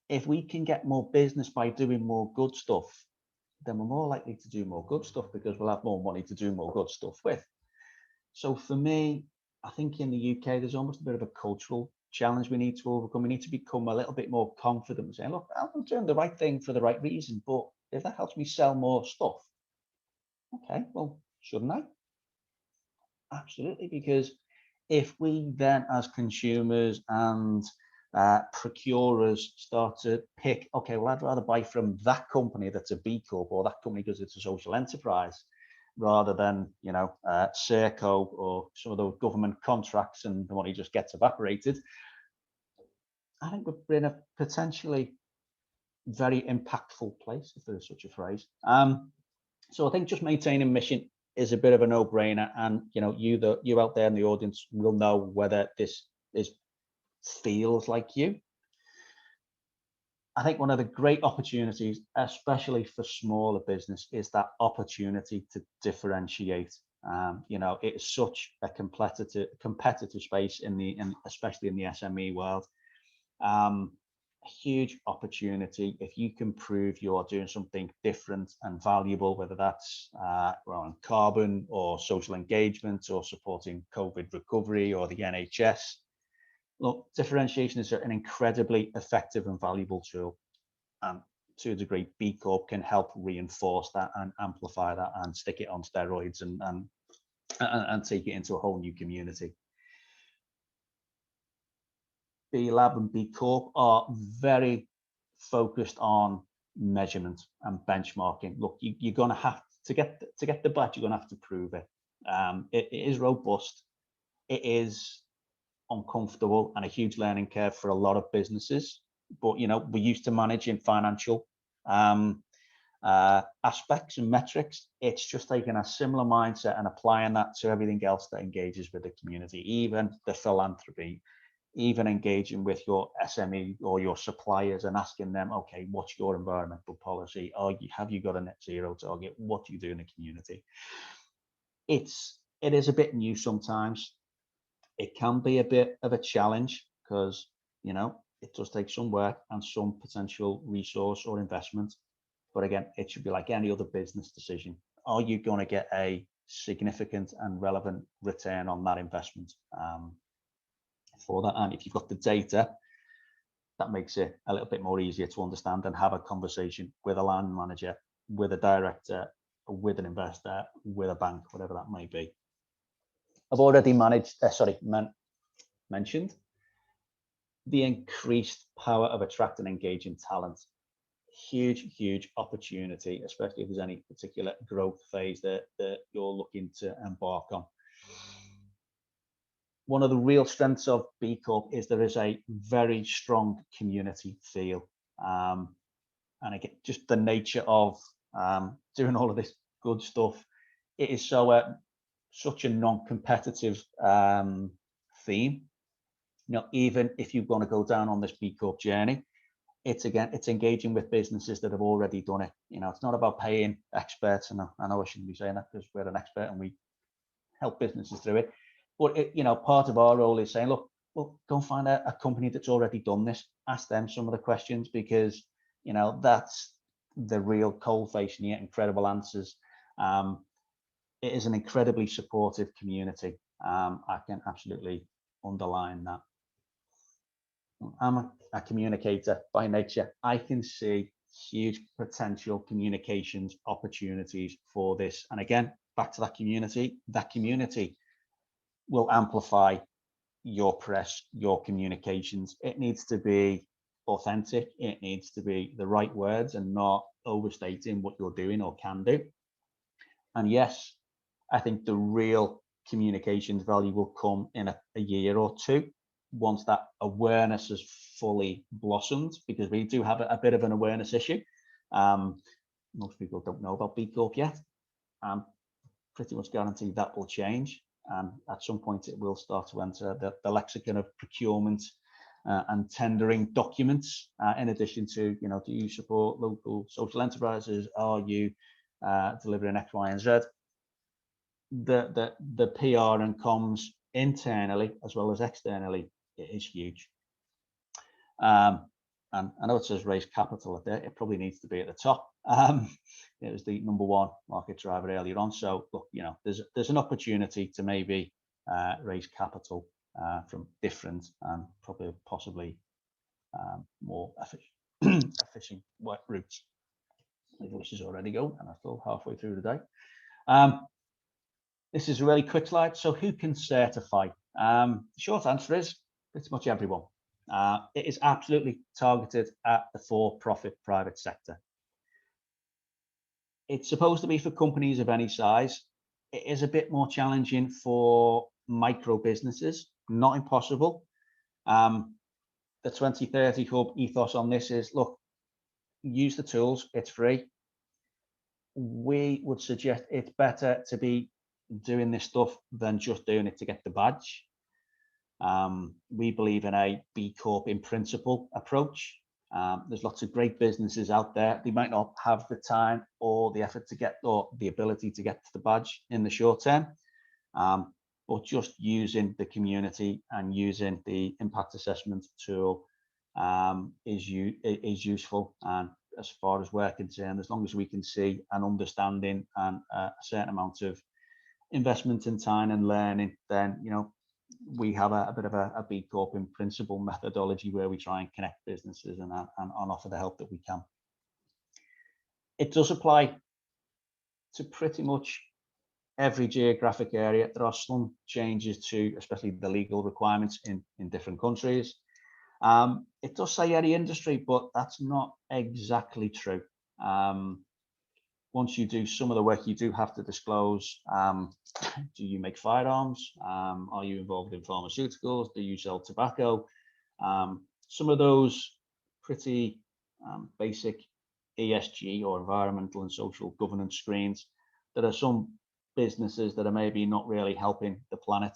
if we can get more business by doing more good stuff, then we're more likely to do more good stuff because we'll have more money to do more good stuff with. So for me, I think in the UK, there's almost a bit of a cultural challenge we need to overcome. We need to become a little bit more confident and saying, look, I'm doing the right thing for the right reason, but if that helps me sell more stuff, okay, well, shouldn't I? Absolutely, because if we then as consumers and procurers start to pick, okay, well, I'd rather buy from that company that's a B Corp, or that company because it's a social enterprise, rather than, you know, Serco or some of those government contracts and the money just gets evaporated. I think we're in a potentially very impactful place, if there's such a phrase. So I think just maintaining mission is a bit of a no-brainer, and you know, you out there in the audience will know whether this feels like you. I think one of the great opportunities, especially for smaller business, is that opportunity to differentiate. You know, it is such a competitive space especially in the SME world. A huge opportunity if you can prove you're doing something different and valuable, whether that's around carbon or social engagement or supporting COVID recovery or the NHS. Look, differentiation is an incredibly effective and valuable tool. To a degree, B Corp can help reinforce that and amplify that and stick it on steroids and take it into a whole new community. B Lab and B Corp are very focused on measurement and benchmarking. Look, you're going to have to get the badge. You're going to have to prove it. It is robust. It is uncomfortable and a huge learning curve for a lot of businesses. But you know, we're used to managing financial aspects and metrics. It's just taking a similar mindset and applying that to everything else that engages with the community, even the philanthropy, even engaging with your SME or your suppliers and asking them, okay, what's your environmental policy? Have you got a net zero target? What do you do in the community? It is a bit new sometimes. It can be a bit of a challenge because, you know, it does take some work and some potential resource or investment. But again, it should be like any other business decision. Are you going to get a significant and relevant return on that investment? For that, and if you've got the data, that makes it a little bit more easier to understand and have a conversation with a line manager, with a director, with an investor, with a bank, whatever that may be. I've already mentioned the increased power of attracting and engaging talent. Huge opportunity, especially if there's any particular growth phase that you're looking to embark on. One of the real strengths of B Corp is there is a very strong community feel. And again, just the nature of doing all of this good stuff, it is such a non-competitive theme. You know, even if you want to go down on this B Corp journey, it's engaging with businesses that have already done it. You know, it's not about paying experts, and I know I shouldn't be saying that because we're an expert and we help businesses through it. But you know, part of our role is saying, look, well, go and find a company that's already done this. Ask them some of the questions, because you know that's the real cold face, and you get incredible answers. It is an incredibly supportive community. I can absolutely underline that. I'm a communicator by nature. I can see huge potential communications opportunities for this. And again, back to that community will amplify your press, your communications. It needs to be authentic. It needs to be the right words and not overstating what you're doing or can do. And yes, I think the real communications value will come in a year or two, once that awareness has fully blossomed, because we do have a bit of an awareness issue. Most people don't know about B Corp yet. I'm pretty much guaranteed that will change. And at some point it will start to enter the lexicon of procurement and tendering documents, in addition to, you know, do you support local social enterprises? Are you delivering X, Y, and Z? The PR and comms internally as well as externally, it is huge. And I know it says raise capital at there. It probably needs to be at the top. It was the #1 market driver earlier on. So look, you know, there's an opportunity to maybe raise capital from different and possibly more efficient routes. My voice is already going, and I'm still halfway through the day. This is a really quick slide. So who can certify? The short answer is pretty much everyone. It is absolutely targeted at the for-profit private sector. It's supposed to be for companies of any size. It is a bit more challenging for micro businesses, not impossible. The 2030 Hub ethos on this is, look, use the tools, it's free. We would suggest it's better to be doing this stuff than just doing it to get the badge. We believe in a B Corp in principle approach. There's lots of great businesses out there. They might not have the time or the effort to get, or the ability to get to the badge in the short term, but just using the community and using the impact assessment tool is useful. And as far as we're concerned, as long as we can see an understanding and a certain amount of investment in time and learning, then we have a bit of a B Corp in principle methodology where we try and connect businesses and offer the help that we can. It does apply to pretty much every geographic area. There are some changes to, especially the legal requirements in different countries. It does say any industry, but that's not exactly true. Once you do some of the work, you do have to disclose, do you make firearms? Are you involved in pharmaceuticals? Do you sell tobacco? Some of those pretty basic ESG or environmental and social governance screens. There are some businesses that are maybe not really helping the planet,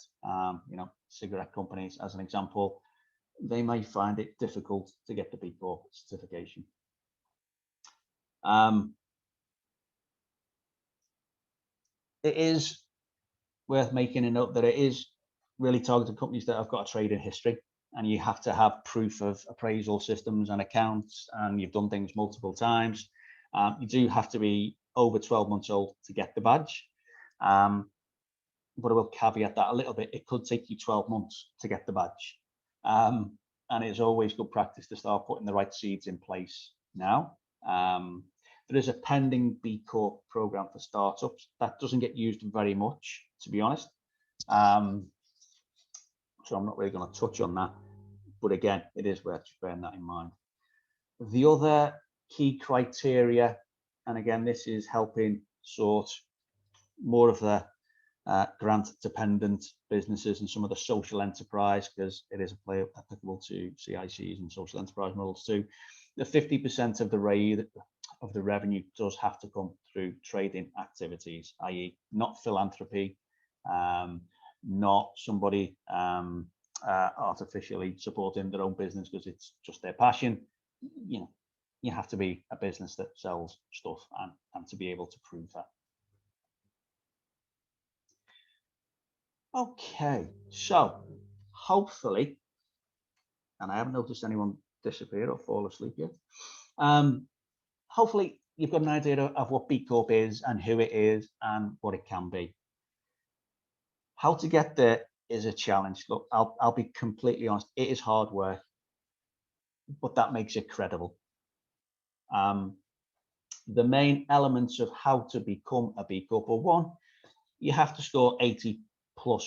cigarette companies as an example. They may find it difficult to get the B Corp certification. It is worth making a note that it is really targeted companies that have got a trading history, and you have to have proof of appraisal systems and accounts, and you've done things multiple times. You do have to be over 12 months old to get the badge. But I will caveat that a little bit. It could take you 12 months to get the badge. And it's always good practice to start putting the right seeds in place now. There is a pending B Corp program for startups that doesn't get used very much, to be honest. So I'm not really going to touch on that. But again, it is worth bearing that in mind. The other key criteria, and again, this is helping sort more of the grant dependent businesses and some of the social enterprise, because it is applicable to CICs and social enterprise models too. The 50% of the revenue does have to come through trading activities, i.e. not philanthropy, not somebody artificially supporting their own business because it's just their passion. You have to be a business that sells stuff and to be able to prove that. Okay, so hopefully, and I haven't noticed anyone disappear or fall asleep yet. Hopefully you've got an idea of what B Corp is and who it is and what it can be. How to get there is a challenge. Look, I'll be completely honest, it is hard work, but that makes it credible. The main elements of how to become a B Corp are: one, you have to score 80+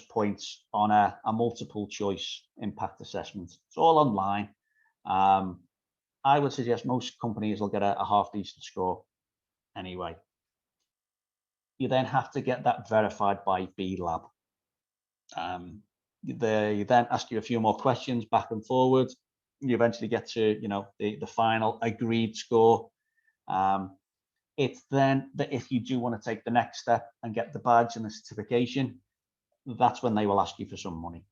points on a multiple choice impact assessment. It's all online. I would suggest most companies will get a half decent score anyway. You then have to get that verified by B Lab. They then ask you a few more questions back and forward. You eventually get to the final agreed score. It's then that if you do want to take the next step and get the badge and the certification, that's when they will ask you for some money.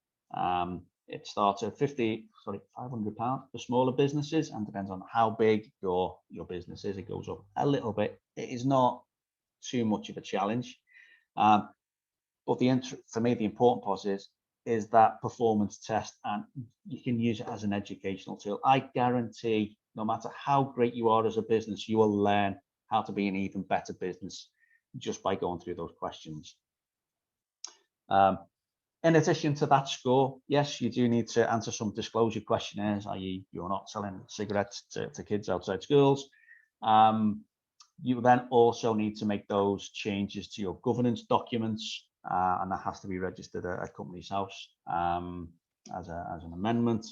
It starts at £500 for smaller businesses, and depends on how big your business is, it goes up a little bit. It is not too much of a challenge. But for me, the important part is that performance test, and you can use it as an educational tool. I guarantee, no matter how great you are as a business, you will learn how to be an even better business just by going through those questions. In addition to that score, yes, you do need to answer some disclosure questionnaires, i.e. you're not selling cigarettes to kids outside schools. You then also need to make those changes to your governance documents, and that has to be registered at Companies House as an amendment.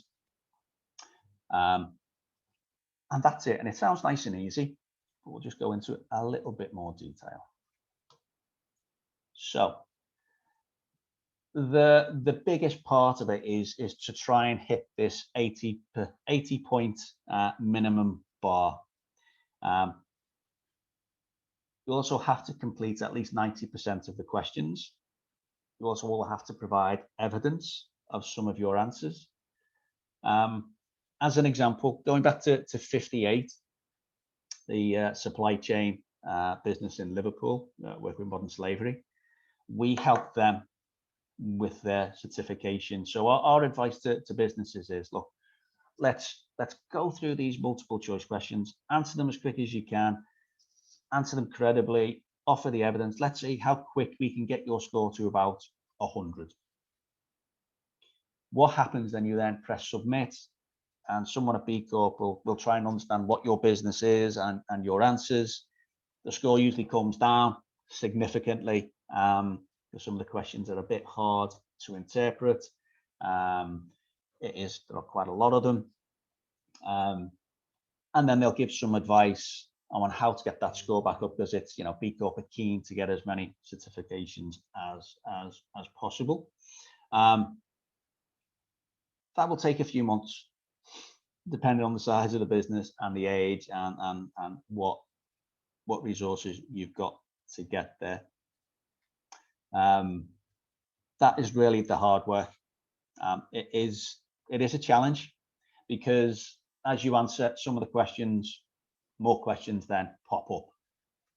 And that's it. And it sounds nice and easy, but we'll just go into it a little bit more detail. So the biggest part of it is to try and hit this 80 point minimum bar. You also have to complete at least 90% of the questions. You also will have to provide evidence of some of your answers. As an example, going back to 58, the supply chain business in Liverpool, working with modern slavery, we help them with their certification. So our advice to businesses is, look, let's go through these multiple choice questions, answer them as quick as you can, answer them credibly, offer the evidence. Let's see how quick we can get your score to about 100. What happens then? You then press submit, and someone at B Corp will try and understand what your business is and your answers. The score usually comes down significantly because some of the questions are a bit hard to interpret. There are quite a lot of them. And then they'll give some advice on how to get that score back up, because it's, B Corp are keen to get as many certifications as possible. That will take a few months, depending on the size of the business and the age and what resources you've got to get there. That is really the hard work. It is a challenge, because as you answer some of the questions, more questions then pop up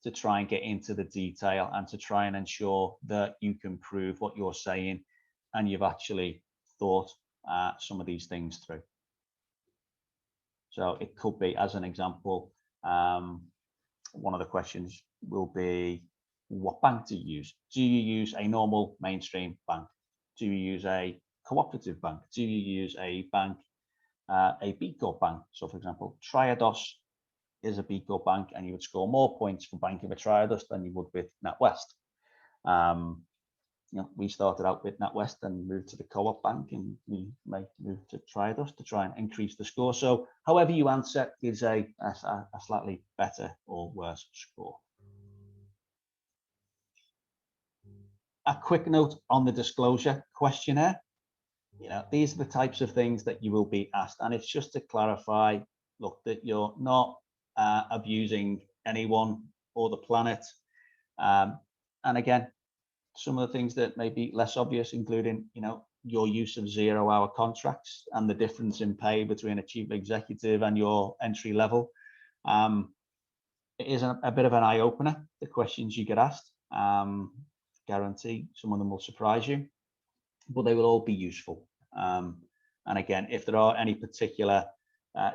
to try and get into the detail and to try and ensure that you can prove what you're saying and you've actually thought some of these things through. So it could be, as an example, one of the questions will be, what bank do you use? Do you use a normal mainstream bank? Do you use a cooperative bank? Do you use a bank, a B Corp bank? So for example, Triodos is a B Corp bank, and you would score more points for banking with Triodos than you would with NatWest. We started out with NatWest and moved to the Co-op bank, and we may move to Triodos to try and increase the score. So however you answer gives a slightly better or worse score. A quick note on the disclosure questionnaire. These are the types of things that you will be asked, and it's just to clarify, look, that you're not abusing anyone or the planet. And again, some of the things that may be less obvious, including, your use of 0-hour contracts and the difference in pay between a chief executive and your entry level. It is a bit of an eye opener, the questions you get asked. Guarantee some of them will surprise you, but they will all be useful. And again, if there are any particular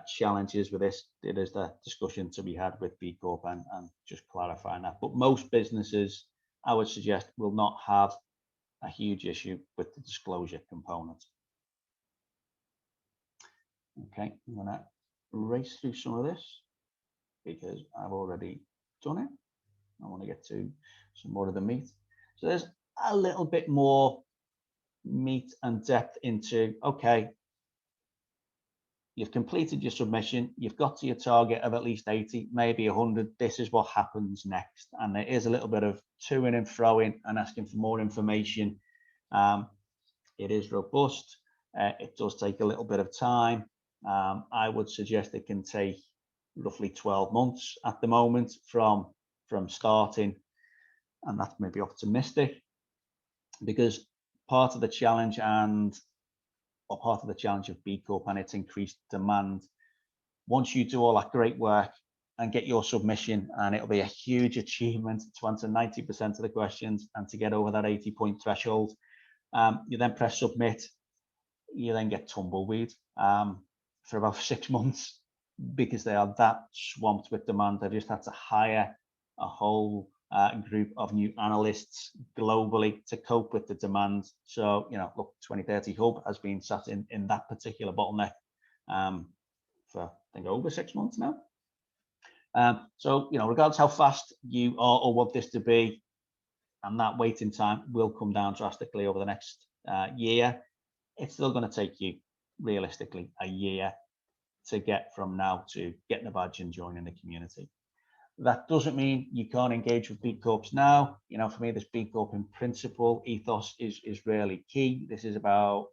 challenges with this, it is the discussion to be had with B Corp and just clarifying that. But most businesses, I would suggest, will not have a huge issue with the disclosure component. Okay, I'm going to race through some of this because I've already done it. I want to get to some more of the meat. So there's a little bit more meat and depth into, okay, you've completed your submission, you've got to your target of at least 80, maybe 100, this is what happens next. And there is a little bit of to-ing and fro-ing and asking for more information. It is robust. It does take a little bit of time. I would suggest it can take roughly 12 months at the moment from starting, and that's maybe optimistic, because part of the challenge of B Corp and its increased demand, once you do all that great work and get your submission, and it'll be a huge achievement to answer 90% of the questions and to get over that 80-point threshold, you then press submit, you then get tumbleweed for about 6 months, because they are that swamped with demand. They've just had to hire a whole group of new analysts globally to cope with the demand. So, look, 2030 Hub has been sat in that particular bottleneck for, I think, over 6 months now. So, regardless how fast you are or want this to be, and that waiting time will come down drastically over the next year, it's still going to take you, realistically, a year to get from now to getting a badge and joining the community. That doesn't mean you can't engage with B Corps now. You know, for me, this B Corp in principle ethos is really key. This is about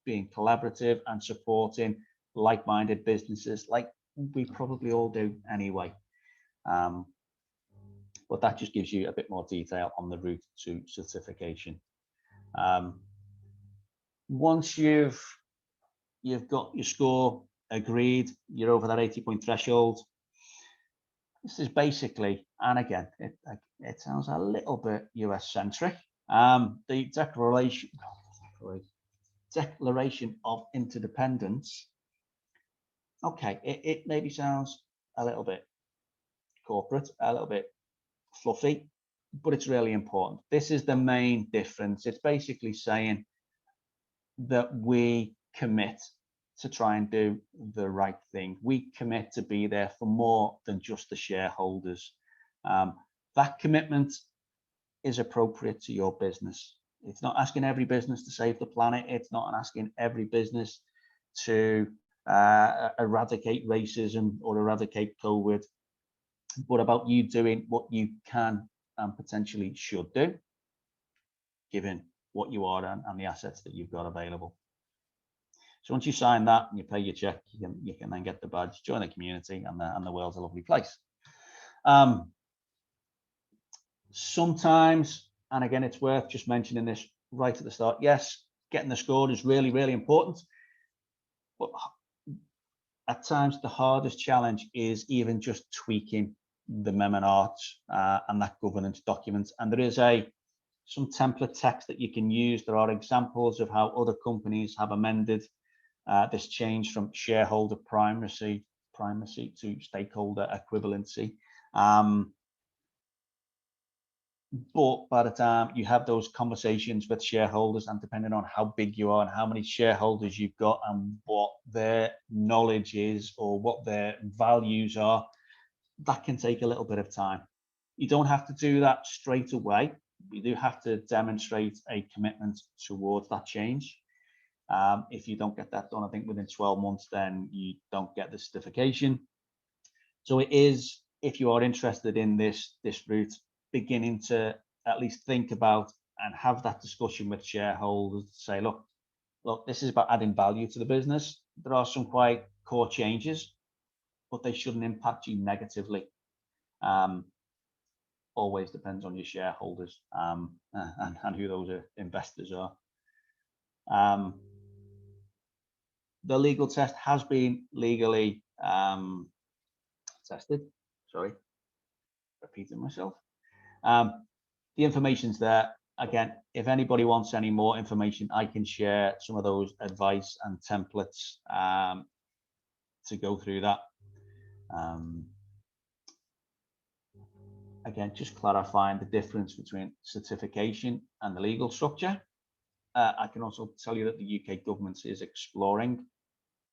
being collaborative and supporting like-minded businesses, like we probably all do anyway. But that just gives you a bit more detail on the route to certification. Once you've got your score agreed, you're over that 80-point threshold. This is basically, and again, it sounds a little bit US centric. The Declaration of Interdependence. Okay, it maybe sounds a little bit corporate, a little bit fluffy, but it's really important. This is the main difference. It's basically saying that we commit to try and do the right thing. We commit to be there for more than just the shareholders. That commitment is appropriate to your business. It's not asking every business to save the planet. It's not asking every business to eradicate racism or eradicate COVID, but about you doing what you can and potentially should do, given what you are and the assets that you've got available. So once you sign that and you pay your check, you can then get the badge, join the community, and the world's a lovely place. Sometimes, and again, it's worth just mentioning this right at the start, yes, getting the score is really, really important. But at times, the hardest challenge is even just tweaking the mem and arts and that governance document. And there is some template text that you can use. There are examples of how other companies have amended this change from shareholder primacy to stakeholder equivalency. But by the time you have those conversations with shareholders, and depending on how big you are and how many shareholders you've got and what their knowledge is or what their values are, that can take a little bit of time. You don't have to do that straight away. You do have to demonstrate a commitment towards that change. If you don't get that done, I think within 12 months, then you don't get the certification. So it is, if you are interested in this route, beginning to at least think about and have that discussion with shareholders to say, look, this is about adding value to the business. There are some quite core changes, but they shouldn't impact you negatively. Always depends on your shareholders and who those investors are. The legal test has been legally tested. Sorry, repeating myself. The information's there. Again, if anybody wants any more information, I can share some of those advice and templates to go through that. Again, just clarifying the difference between certification and the legal structure. I can also tell you that the UK government is exploring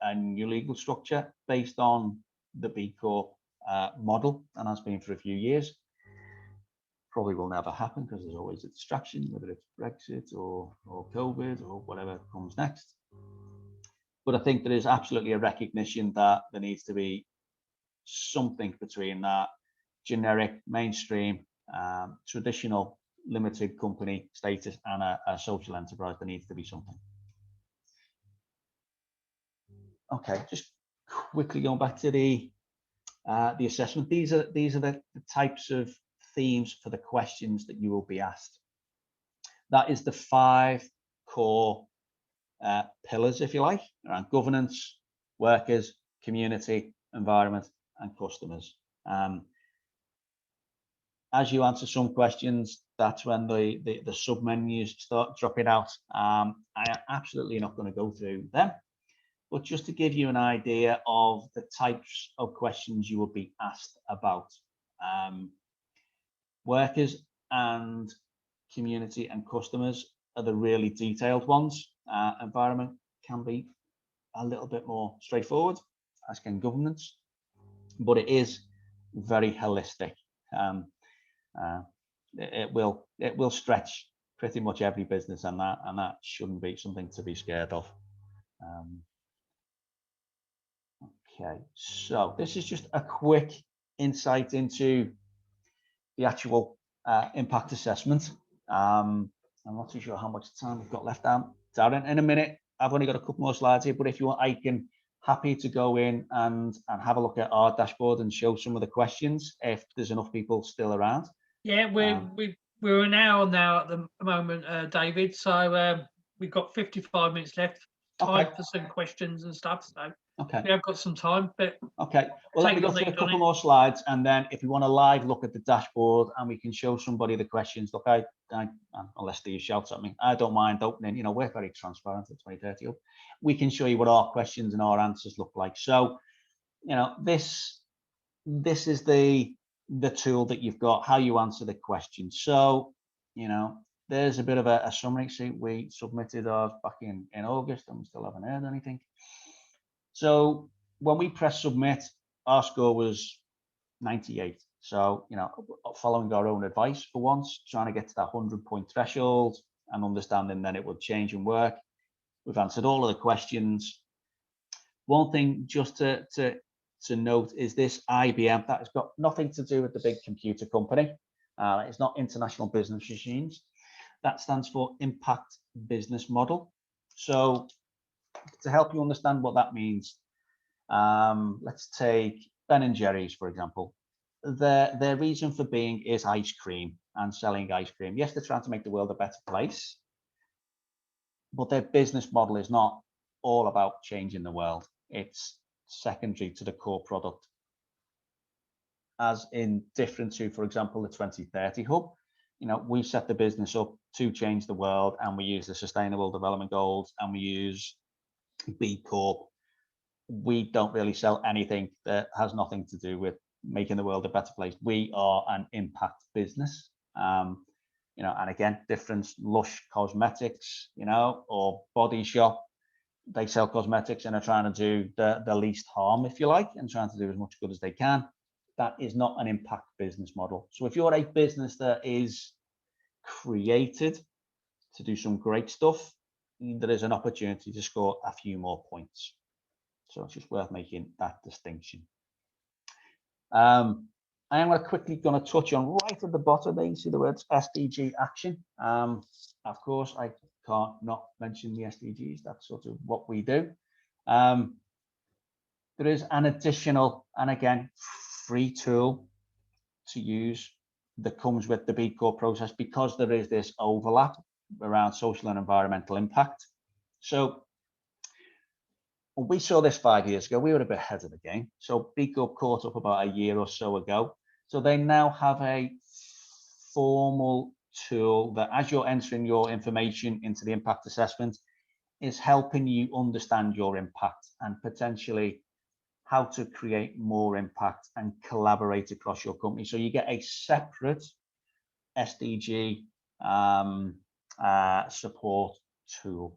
a new legal structure based on the B Corp model, and has been for a few years. Probably will never happen because there's always a distraction, whether it's Brexit or COVID or whatever comes next. But I think there is absolutely a recognition that there needs to be something between that generic, mainstream, traditional limited company status and a social enterprise. There needs to be something. Okay, just quickly going back to the assessment. These are the types of themes for the questions that you will be asked. That is the 5 core pillars, if you like, around governance, workers, community, environment, and customers. As you answer some questions, that's when the sub-menus start dropping out. I am absolutely not going to go through them, but just to give you an idea of the types of questions you will be asked about. Workers and community and customers are the really detailed ones. Environment can be a little bit more straightforward, as can governance, but it is very holistic. It will stretch pretty much every business, and that shouldn't be something to be scared of. Okay, so this is just a quick insight into the actual impact assessment. I'm not too sure how much time we've got left, Darren. In a minute, I've only got a couple more slides here, but if you want, I can happy to go in and have a look at our dashboard and show some of the questions if there's enough people still around. Yeah, we're an hour now at the moment, David. So we've got 55 minutes left. Time for some questions and stuff. So we have got some time. But okay, well, let me go through a couple more slides, and then if you want a live look at the dashboard and we can show somebody the questions. Look, I unless Steve shouts at me, I don't mind opening. You know, we're very transparent at 2030 Up. We can show you what our questions and our answers look like. So, you know, this is the tool that you've got, how you answer the question. So, you know, there's a bit of a summary. See, we submitted ours back in August and we still haven't heard anything. So when we press submit, our score was 98. So, you know, following our own advice for once, trying to get to that 100-point threshold and understanding then it would change and work. We've answered all of the questions. One thing just to note is this IBM, that has got nothing to do with the big computer company. It's not International Business Machines. That stands for Impact Business Model. So to help you understand what that means, let's take Ben & Jerry's, for example. Their reason for being is ice cream and selling ice cream. Yes, they're trying to make the world a better place, but their business model is not all about changing the world. It's secondary to the core product. As in different to, for example, the 2030 Hub, you know, we set the business up to change the world, and we use the Sustainable Development Goals, and we use B Corp. We don't really sell anything that has nothing to do with making the world a better place. We are an impact business. You know, and again, difference, Lush Cosmetics, you know, or Body Shop, they sell cosmetics and are trying to do the least harm, if you like, and trying to do as much good as they can. That is not an impact business model. So if you're a business that is created to do some great stuff, there is an opportunity to score a few more points. So it's just worth making that distinction. I am quickly going to touch on right at the bottom there, you see the words SDG action. Of course, I can't not mention the SDGs. That's sort of what we do. There is an additional, and again, free tool to use that comes with the B Corp process, because there is this overlap around social and environmental impact. So when we saw this 5 years ago, we were a bit ahead of the game. So B Corp caught up about a year or so ago. So they now have a formal tool that, as you're entering your information into the impact assessment, is helping you understand your impact and potentially how to create more impact and collaborate across your company. So you get a separate SDG support tool.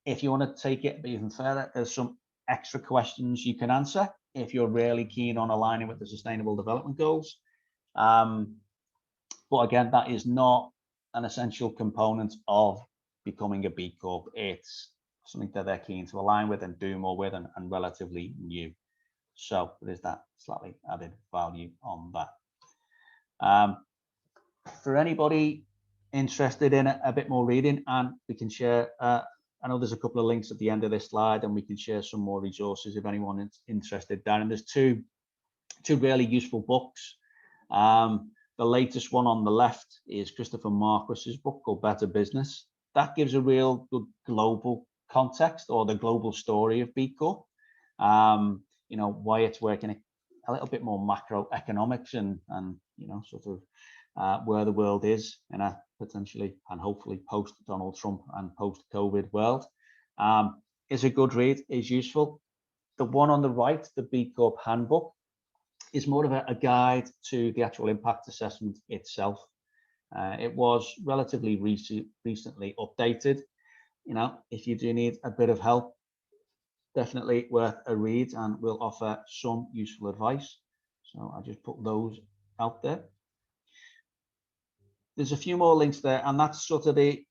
If you want to take it even further, there's some extra questions you can answer if you're really keen on aligning with the Sustainable Development Goals. But again, that is not an essential component of becoming a B Corp. It's something that they're keen to align with and do more with, and relatively new. So there's that slightly added value on that. For anybody interested in a bit more reading, and we can share, I know there's a couple of links at the end of this slide, and we can share some more resources if anyone is interested, Darren. There's two really useful books. The latest one on the left is Christopher Marquis's book called Better Business. That gives a real good global context, or the global story of B Corp. You know, why it's working, a little bit more macroeconomics and you know, sort of where the world is in a potentially and hopefully post Donald Trump and post COVID world. Is a good read, is useful. The one on the right, the B Corp Handbook, is more of a guide to the actual impact assessment itself. It was relatively recently updated. You know, if you do need a bit of help, definitely worth a read, and we'll offer some useful advice. So I just put those out there. There's a few more links there, and that's sort of the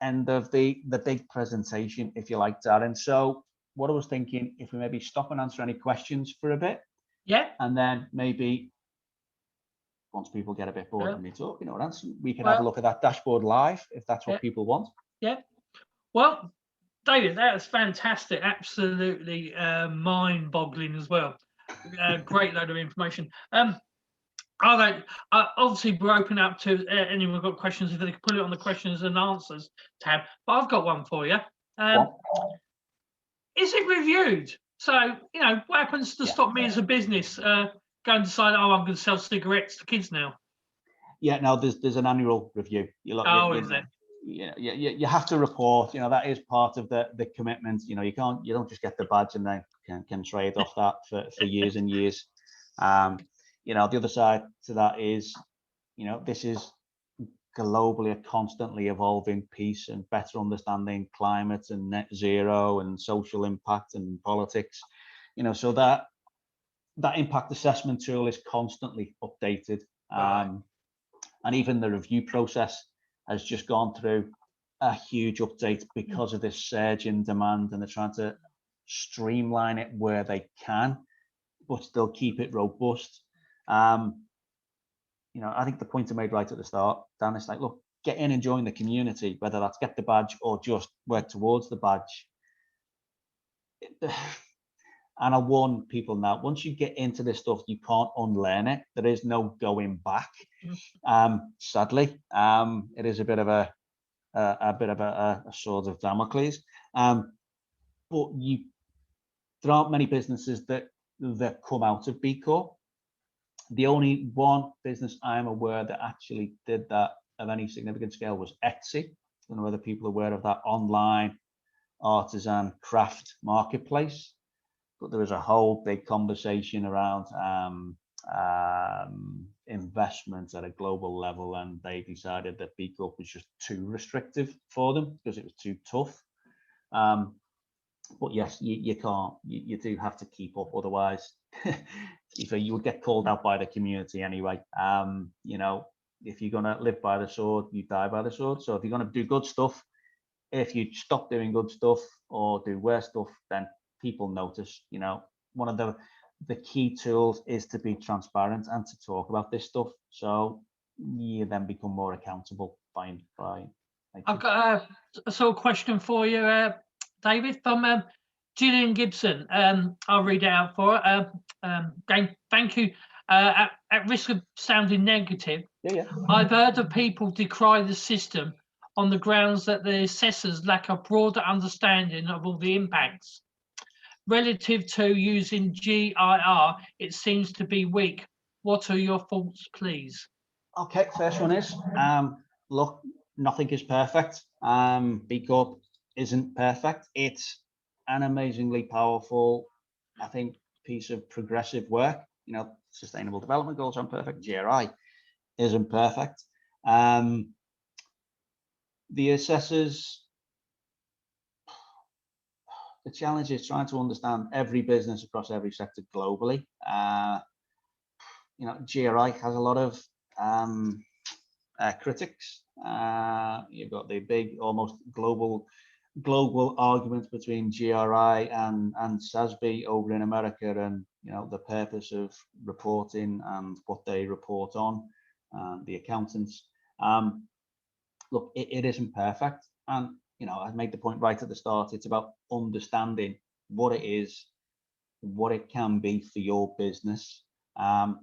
end of the big presentation, if you like, Darren. So what I was thinking, if we maybe stop and answer any questions for a bit, Yeah. and then maybe once people get a bit bored Yeah. of me talking or answering, we can have a look at that dashboard live if that's what people want. Yeah. Well, David, that's fantastic. Absolutely mind-boggling as well. Great load of information. Obviously, we're open up to anyone got questions. If they can put it on the questions and answers tab, but I've got one for you. Is it reviewed? So, you know, what happens to stop me as a business go and decide, oh, I'm going to sell cigarettes to kids now? Yeah, no, there's an annual review. Is it? You have to report. You know, that is part of the commitment. You know, you don't just get the badge and then can trade off that for years and years. You know, the other side to that is, you know, this is globally a constantly evolving piece and better understanding climate and net zero and social impact and politics. You know, so that impact assessment tool is constantly updated. And even the review process has just gone through a huge update because of this surge in demand, and they're trying to streamline it where they can, but still keep it robust. You know, I think the point I made right at the start, Dan, is like, look, get in and join the community, whether that's get the badge or just work towards the badge. And I warn people now, once you get into this stuff, you can't unlearn it. There is no going back. Sadly, it is a bit of a sword of Damocles. But there aren't many businesses that come out of B Corp. The only one business I am aware that actually did that of any significant scale was Etsy. I don't know whether people are aware of that online artisan craft marketplace. But there was a whole big conversation around investments at a global level, and they decided that B Corp was just too restrictive for them because it was too tough. But yes, you can't. You do have to keep up, otherwise, you would get called out by the community anyway. You know, if you're gonna live by the sword, you die by the sword. So if you're gonna do good stuff, if you stop doing good stuff or do worse stuff, then people notice. You know, one of the key tools is to be transparent and to talk about this stuff, so you then become more accountable by I've got a sort of question for you, David, from Gillian Gibson. I'll read it out for her. Thank you. At risk of sounding negative, I've heard of people decry the system on the grounds that the assessors lack a broader understanding of all the impacts. Relative to using GIR, it seems to be weak. What are your thoughts, please? Okay, first one is, look, nothing is perfect. B Corp isn't perfect. It's an amazingly powerful, I think, piece of progressive work. You know, Sustainable Development Goals aren't perfect. GRI isn't perfect. The assessors, the challenge is trying to understand every business across every sector globally. You know, GRI has a lot of critics. You've got the big, almost global argument between GRI and SASB over in America, and you know the purpose of reporting and what they report on, the accountants. Look, it isn't perfect, and you know I made the point right at the start. It's about understanding what it is, what it can be for your business, and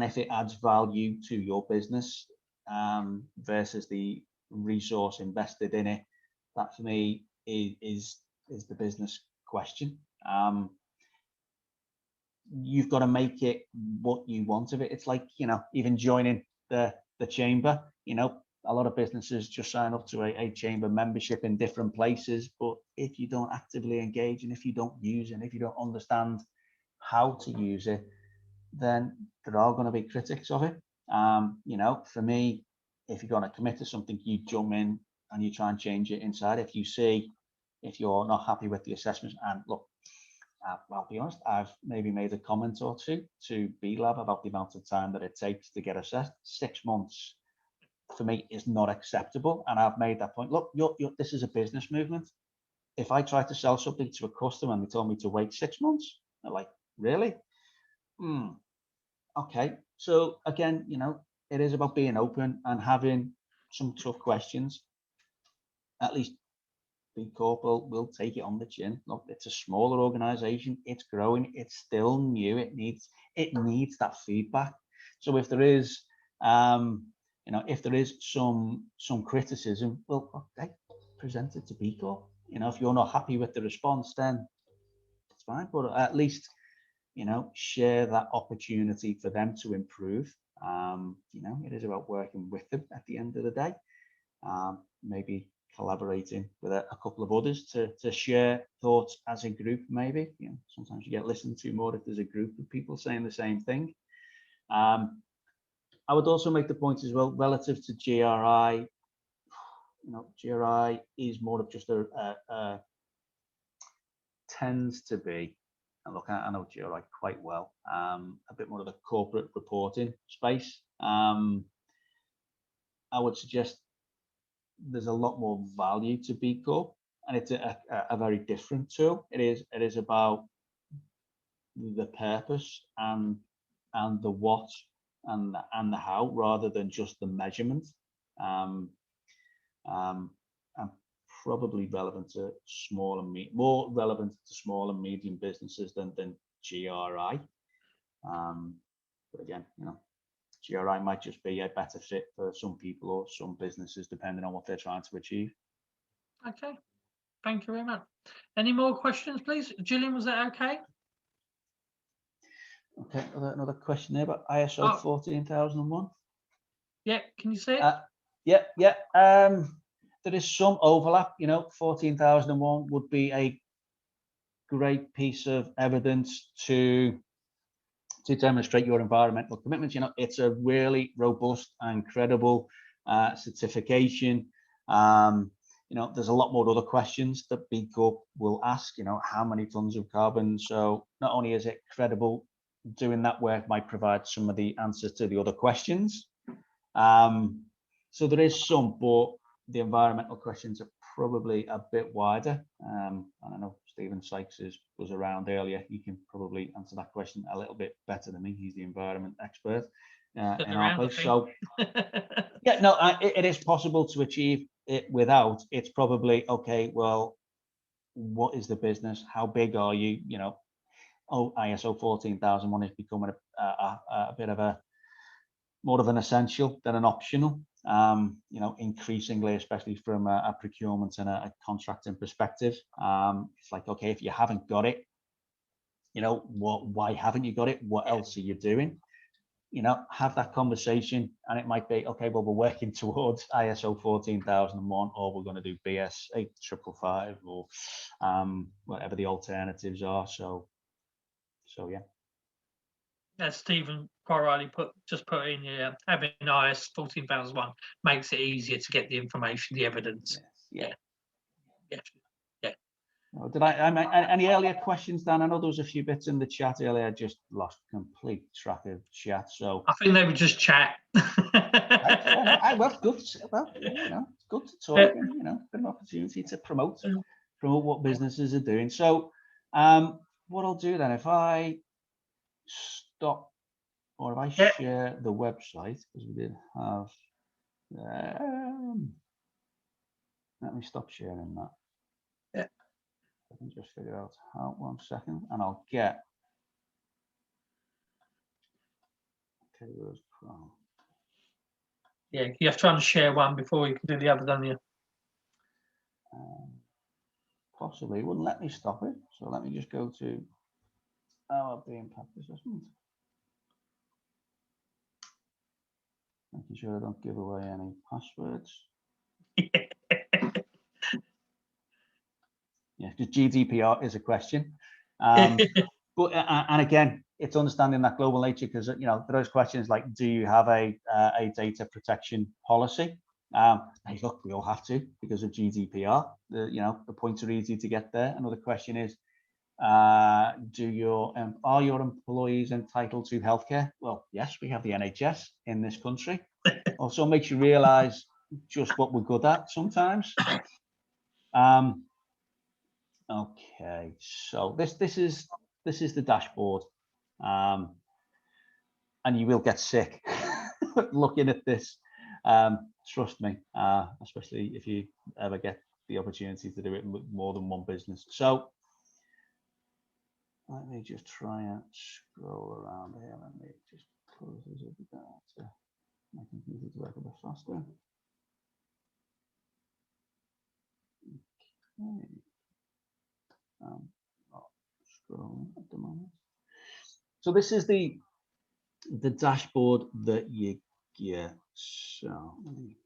if it adds value to your business versus the resource invested in it. That for me is the business question. You've got to make it what you want of it. It's like, you know, even joining the chamber. You know, a lot of businesses just sign up to a chamber membership in different places, but if you don't actively engage and if you don't use it, and if you don't understand how to use it, then there are going to be critics of it. You know, for me, if you're going to commit to something, you jump in and you try and change it inside. If you're not happy with the assessments, and look, I'll be honest, I've maybe made a comment or two to B Lab about the amount of time that it takes to get assessed. 6 months for me is not acceptable, and I've made that point. Look, this is a business movement. if I tried to sell something to a customer and they told me to wait 6 months, they're like, really? Okay. So again, it is about being open and having some tough questions. At least B Corp will take it on the chin. Look, it's a smaller organization, it's growing, it's still new, it needs that feedback. So if there is if there is some criticism, well, okay, present it to B Corp. If you're not happy with the response, then it's fine, but at least share that opportunity for them to improve. It is about working with them at the end of the day. Maybe collaborating with a couple of others to share thoughts as a group. Maybe sometimes you get listened to more if there's a group of people saying the same thing. I would also make the point as well, relative to GRI. GRI is more of just tends to be, and look, I know GRI quite well, a bit more of a corporate reporting space. I would suggest there's a lot more value to B Corp, and it's a very different tool. It is about the purpose and the what and the how, rather than just the measurement. And probably relevant to more relevant to small and medium businesses than GRI. But again, GRI might just be a better fit for some people or some businesses, depending on what they're trying to achieve. Okay, thank you very much. Any more questions, please? Gillian, was that okay? Okay, another question there about ISO 14001. Yeah, can you see it? Yeah. There is some overlap. 14001 would be a great piece of evidence to demonstrate your environmental commitments. It's a really robust and credible certification. There's a lot more other questions that B Corp will ask. How many tons of carbon? So not only is it credible, doing that work might provide some of the answers to the other questions. So there is some, but the environmental questions are probably a bit wider. And I know Stephen Sykes was around earlier. He can probably answer that question a little bit better than me. He's the environment expert in our place. So yeah, no, it is possible to achieve it without. It's probably, okay, well, what is the business? How big are you? ISO 14001 is becoming a bit of a more of an essential than an optional. Increasingly, especially from a procurement and a contracting perspective. It's like, okay, if you haven't got it, why haven't you got it? What else are you doing? Have that conversation, and it might be, okay, well, we're working towards ISO 14001, or we're going to do BS 8555, or whatever the alternatives are. So yeah. As Stephen quite rightly put in here, having IS 14001 makes it easier to get the information, the evidence. Yes. Yeah. Oh, did I any earlier questions, Dan? I know there was a few bits in the chat earlier. I just lost complete track of chat. So I think they were just chat. Well, good. Well, it's good to talk, and an opportunity to promote what businesses are doing. So, what I'll do then, if I stop, or if I share the website, because we did have, let me stop sharing that. Yeah. I can just figure out how, 1 second, and I'll get, okay, where's Chrome? Yeah, you have to unshare one before you can do the other, don't you? Possibly, it wouldn't let me stop it. So let me just go to our B impact assessment. Making sure I don't give away any passwords. Yeah, because GDPR is a question. But and again, it's understanding that global nature, because there is questions like, do you have a data protection policy? Hey, look, we all have to because of GDPR. The points are easy to get there. Another question is, are your employees entitled to healthcare? Well, yes, we have the NHS in this country. Also makes you realise just what we're good at sometimes. Okay, so this is the dashboard, and you will get sick looking at this. Trust me, especially if you ever get the opportunity to do it with more than one business. So let me just try and scroll around here. Let me just close this up again to my computer to work a bit faster. Okay. Not scrolling at the moment. So this is the dashboard that you get. So let me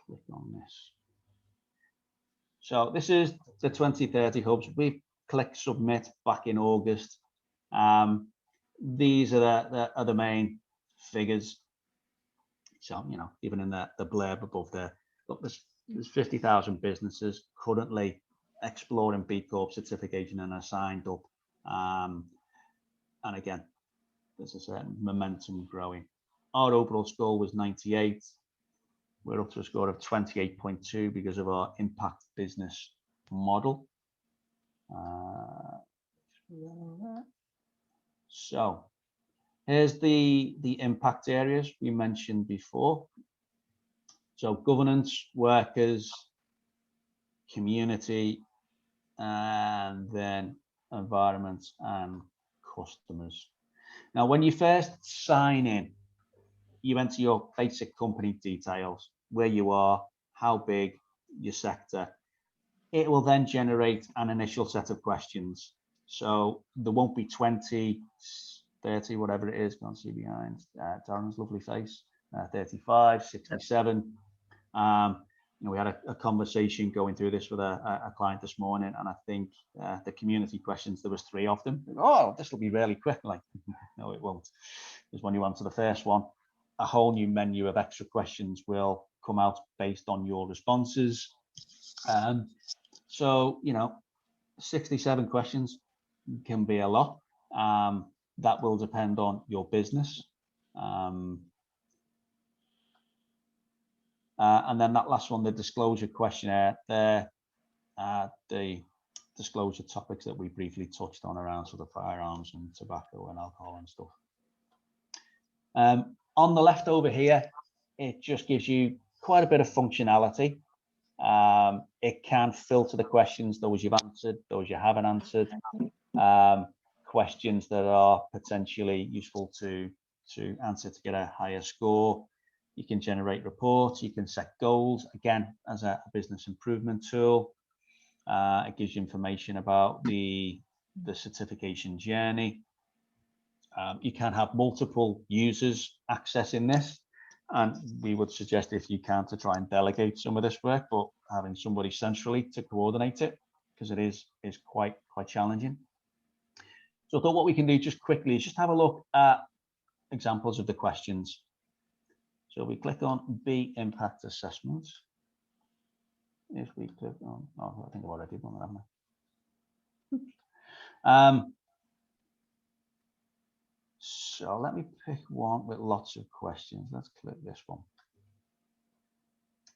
click on this. So this is the 2030 hubs. We clicked submit back in August. These are the main figures. So, you know, even in the blurb above there, look, there's 50,000 businesses currently exploring B Corp certification and are signed up. And again, there's a certain momentum growing. Our overall score was 98. We're up to a score of 28.2 because of our impact business model. So here's the impact areas we mentioned before. So governance, workers, community, and then environment and customers. Now, when you first sign in, you enter your basic company details, where you are, how big, your sector. It will then generate an initial set of questions. So there won't be 20, 30, whatever it is, can't see behind Darren's lovely face, 35, 67. You know, we had a conversation going through this with a client this morning, and I think the community questions, there was 3 of them. Oh, this will be really quick. Like, no, it won't. Because when you answer the first one, a whole new menu of extra questions will come out based on your responses. So, you know, 67 questions can be a lot. That will depend on your business. And then that last one, the disclosure questionnaire, the disclosure topics that we briefly touched on around sort of firearms and tobacco and alcohol and stuff. On the left over here, it just gives you quite a bit of functionality. It can filter the questions, those you've answered, those you haven't answered, questions that are potentially useful to answer to get a higher score. You can generate reports, you can set goals, again, as a business improvement tool. It gives you information about the certification journey. You can have multiple users accessing this, and we would suggest, if you can, to try and delegate some of this work, but having somebody centrally to coordinate it, because it is quite challenging. So I thought what we can do just quickly is just have a look at examples of the questions. So we click on B Impact Assessment. If we click on, oh, I think I've already done that, haven't I? So let me pick one with lots of questions. Let's click this one.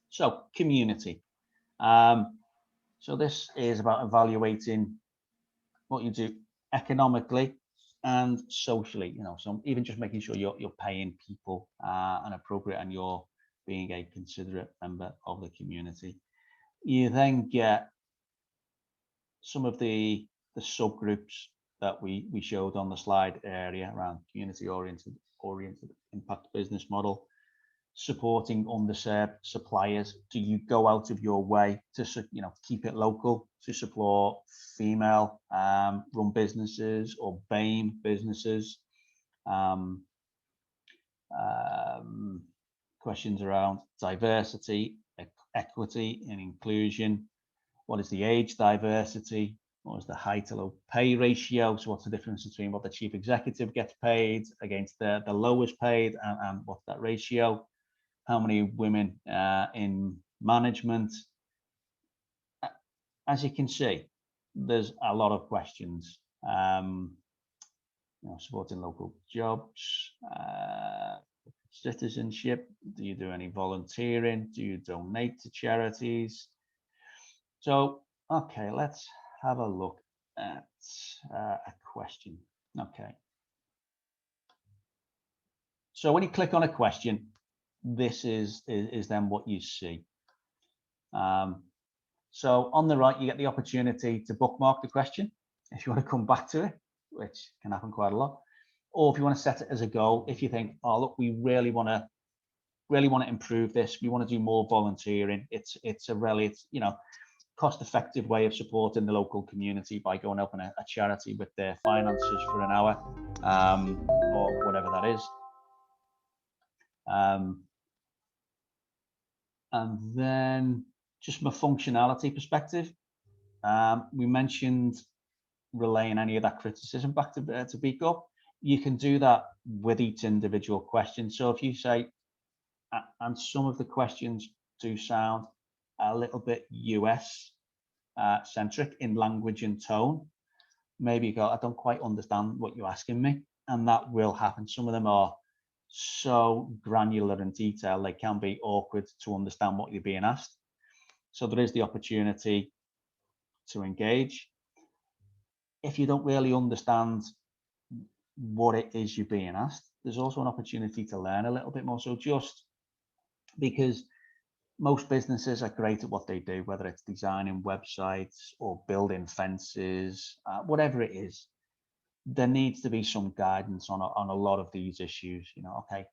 So community. So this is about evaluating what you do economically and socially, you know, so even just making sure you're paying people and appropriate, and you're being a considerate member of the community. You then get some of the subgroups that we showed on the slide area around community oriented impact business model, supporting underserved suppliers. Do you go out of your way to, you know, keep it local, to support female run businesses or BAME businesses? Questions around diversity, equity and inclusion. What is the age diversity? What is the high to low pay ratio? So what's the difference between what the chief executive gets paid against the lowest paid, and what's that ratio? How many women in management? As you can see, there's a lot of questions. You know, supporting local jobs, citizenship. Do you do any volunteering? Do you donate to charities? So, okay, let's have a look at a question. Okay. So when you click on a question, this is then what you see. So on the right, you get the opportunity to bookmark the question if you want to come back to it, which can happen quite a lot. Or if you want to set it as a goal, if you think, oh, look, we really want to improve this, we want to do more volunteering. It's a really, cost-effective way of supporting the local community by going up in a charity with their finances for an hour, or whatever that is. And then just from a functionality perspective, we mentioned relaying any of that criticism back to B Corp. You can do that with each individual question. So if you say, and some of the questions do sound a little bit US centric in language and tone, maybe you go, I don't quite understand what you're asking me, and that will happen. Some of them are so granular and detailed, they can be awkward to understand what you're being asked. So there is the opportunity to engage. If you don't really understand what it is you're being asked, there's also an opportunity to learn a little bit more. So just because most businesses are great at what they do, whether it's designing websites or building fences, whatever it is, there needs to be some guidance on a lot of these issues. Okay,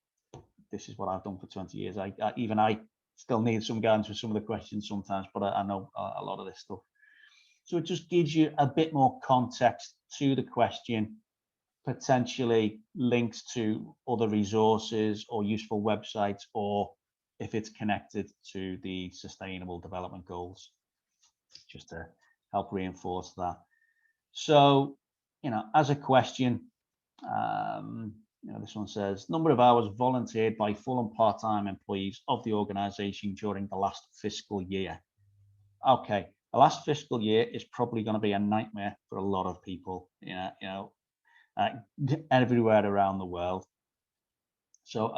this is what I've done for 20 years. I still need some guidance with some of the questions sometimes, but I know a lot of this stuff. So it just gives you a bit more context to the question, potentially links to other resources or useful websites, or if it's connected to the Sustainable Development Goals, just to help reinforce that. So, as a question, this one says, number of hours volunteered by full and part-time employees of the organization during the last fiscal year. Okay, the last fiscal year is probably going to be a nightmare for a lot of people, everywhere around the world. So,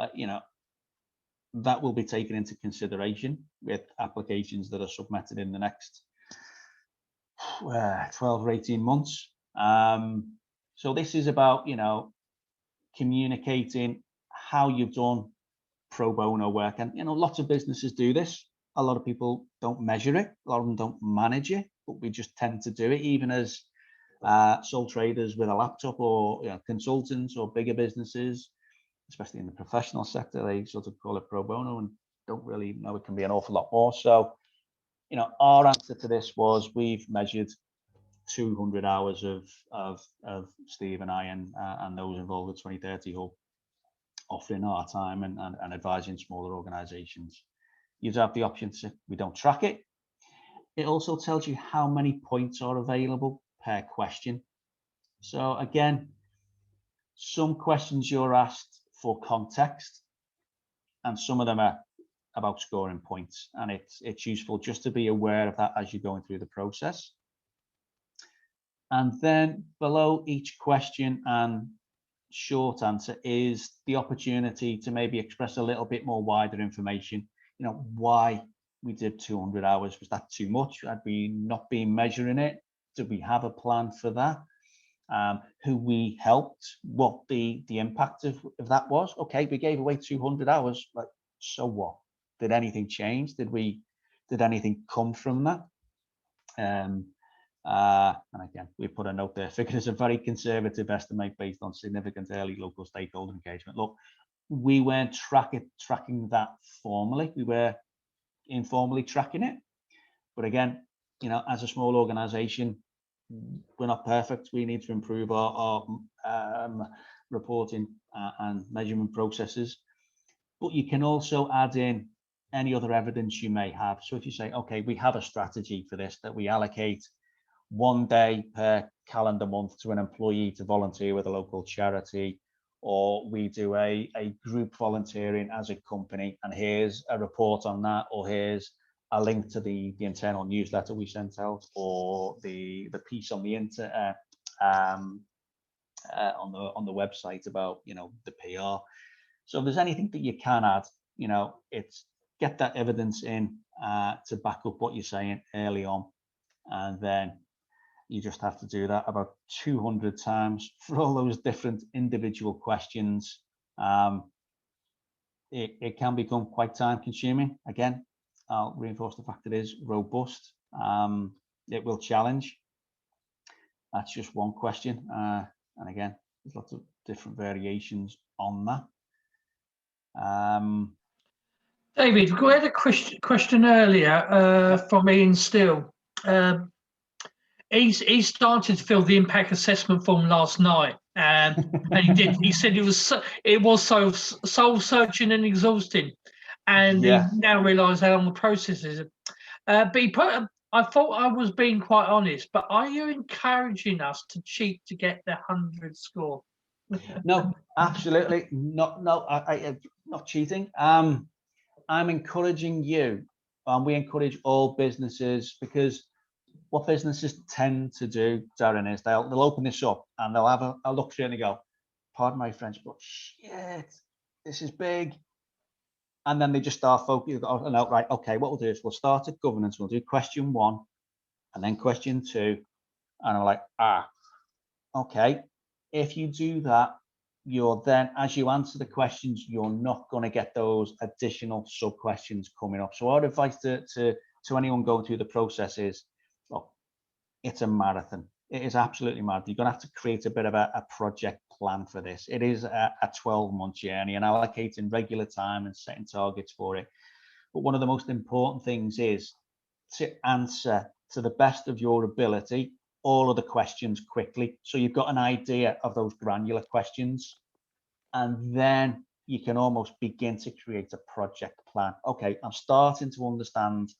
that will be taken into consideration with applications that are submitted in the next 12 or 18 months. So this is about, communicating how you've done pro bono work. And, lots of businesses do this. A lot of people don't measure it. A lot of them don't manage it, but we just tend to do it, even as sole traders with a laptop, or consultants or bigger businesses, especially in the professional sector, they sort of call it pro bono and don't really know it can be an awful lot more. So, our answer to this was we've measured 200 hours of Steve and I and those involved with 2030 Hub, offering our time and advising smaller organizations. You have the option to, we don't track it. It also tells you how many points are available per question. So again, some questions you're asked for context, and some of them are about scoring points, and it's useful just to be aware of that as you're going through the process. And then below each question and short answer is the opportunity to maybe express a little bit more wider information. Why we did 200 hours. Was that too much? Had we not been measuring it? Did we have a plan for that? Who we helped, what the impact of that was. Okay, we gave away 200 hours, but so what? Did anything change? Did anything come from that? And again, we put a note there. Figured as a very conservative estimate based on significant early local stakeholder engagement. Look, we weren't tracking that formally. We were informally tracking it. But again, as a small organization, we're not perfect. We need to improve our reporting and measurement processes. But you can also add in any other evidence you may have. So if you say, okay, we have a strategy for this, that we allocate 1 day per calendar month to an employee to volunteer with a local charity, or we do a group volunteering as a company, and here's a report on that, or here's a link to the internal newsletter we sent out, or the piece on the on the website about the PR. So if there's anything that you can add, it's get that evidence in to back up what you're saying early on, and then You just have to do that about 200 times for all those different individual questions. It can become quite time consuming. Again, I'll reinforce the fact it is robust. It will challenge. That's just one question. And again, there's lots of different variations on that. David, we had a question earlier from Ian Steele. He started to fill the impact assessment form last night, and he did. He said it was soul searching and exhausting, and he now realised how long the process is. But I thought I was being quite honest. But are you encouraging us to cheat to get the 100 score? No, absolutely not. No, I'm not cheating. I'm encouraging you, and we encourage all businesses, because what businesses tend to do, Darren, is they'll open this up and they'll have a look through and they go, pardon my French, but shit, this is big. And then they just start focusing on, right, okay, what we'll do is we'll start at governance. We'll do question 1 and then question 2. And I'm like, okay. If you do that, you're then, as you answer the questions, you're not going to get those additional sub questions coming up. So our advice to anyone going through the process is, look, it's a marathon. It is absolutely marathon. You're going to have to create a bit of a project plan for this. It is a 12-month journey, and allocating regular time and setting targets for it. But one of the most important things is to answer to the best of your ability all of the questions quickly, so you've got an idea of those granular questions, and then you can almost begin to create a project plan. Okay, I'm starting to understand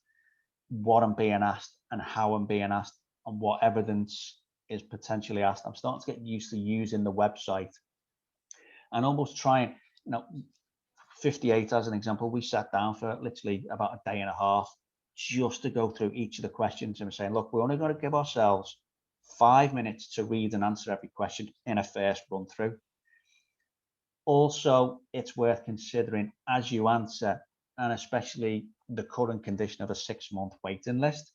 what I'm being asked and how I'm being asked and what evidence is potentially asked. I'm starting to get used to using the website and almost trying, 58 as an example, we sat down for literally about a day and a half just to go through each of the questions, and we're saying, look, we're only going to give ourselves 5 minutes to read and answer every question in a first run through. Also, it's worth considering as you answer, and especially the current condition of a 6-month waiting list.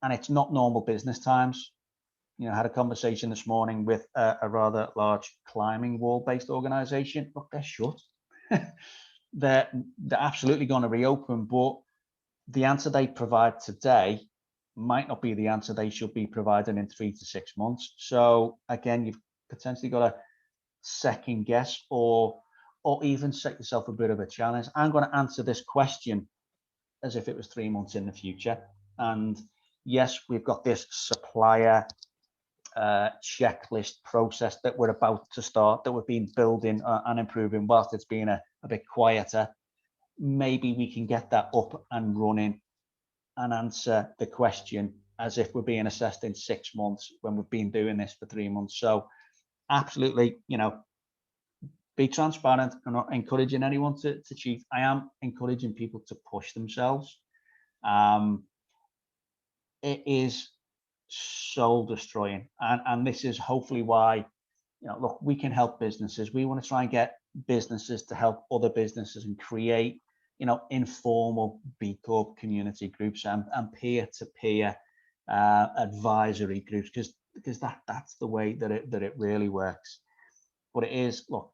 And it's not normal business times. I had a conversation this morning with a rather large climbing wall-based organization. Look, they're shut. they're absolutely going to reopen, but the answer they provide today might not be the answer they should be providing in 3 to 6 months. So again, you've potentially got to second guess or even set yourself a bit of a challenge. I'm going to answer this question as if it was 3 months in the future. And yes, we've got this supplier checklist process that we're about to start, that we've been building and improving whilst it's been a bit quieter. Maybe we can get that up and running and answer the question as if we're being assessed in 6 months when we've been doing this for 3 months. So absolutely, be transparent. I'm not encouraging anyone to cheat. I am encouraging people to push themselves. It is soul destroying, and this is hopefully why, look, we can help businesses. We want to try and get businesses to help other businesses and create, informal B Corp community groups and peer-to-peer advisory groups, because that's the way that it really works. But it is, look,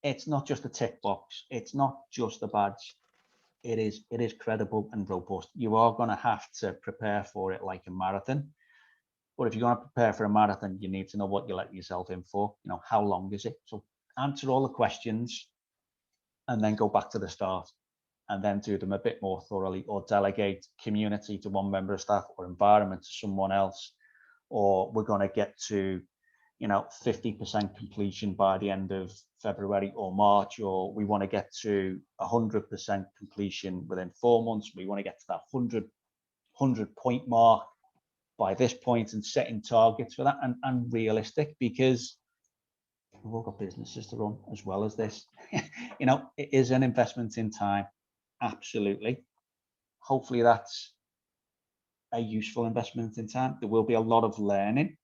it's not just a tick box. It's not just a badge. It is credible and robust. You are going to have to prepare for it like a marathon. But if you're going to prepare for a marathon, you need to know what you're letting yourself in for. How long is it? So answer all the questions and then go back to the start and then do them a bit more thoroughly, or delegate community to one member of staff or environment to someone else. Or we're going to get to 50% completion by the end of February or March, or we want to get to 100% completion within 4 months. We want to get to that 100 point mark by this point, and setting targets for that and realistic, because we've all got businesses to run as well as this. It is an investment in time. Absolutely. Hopefully that's a useful investment in time. There will be a lot of learning.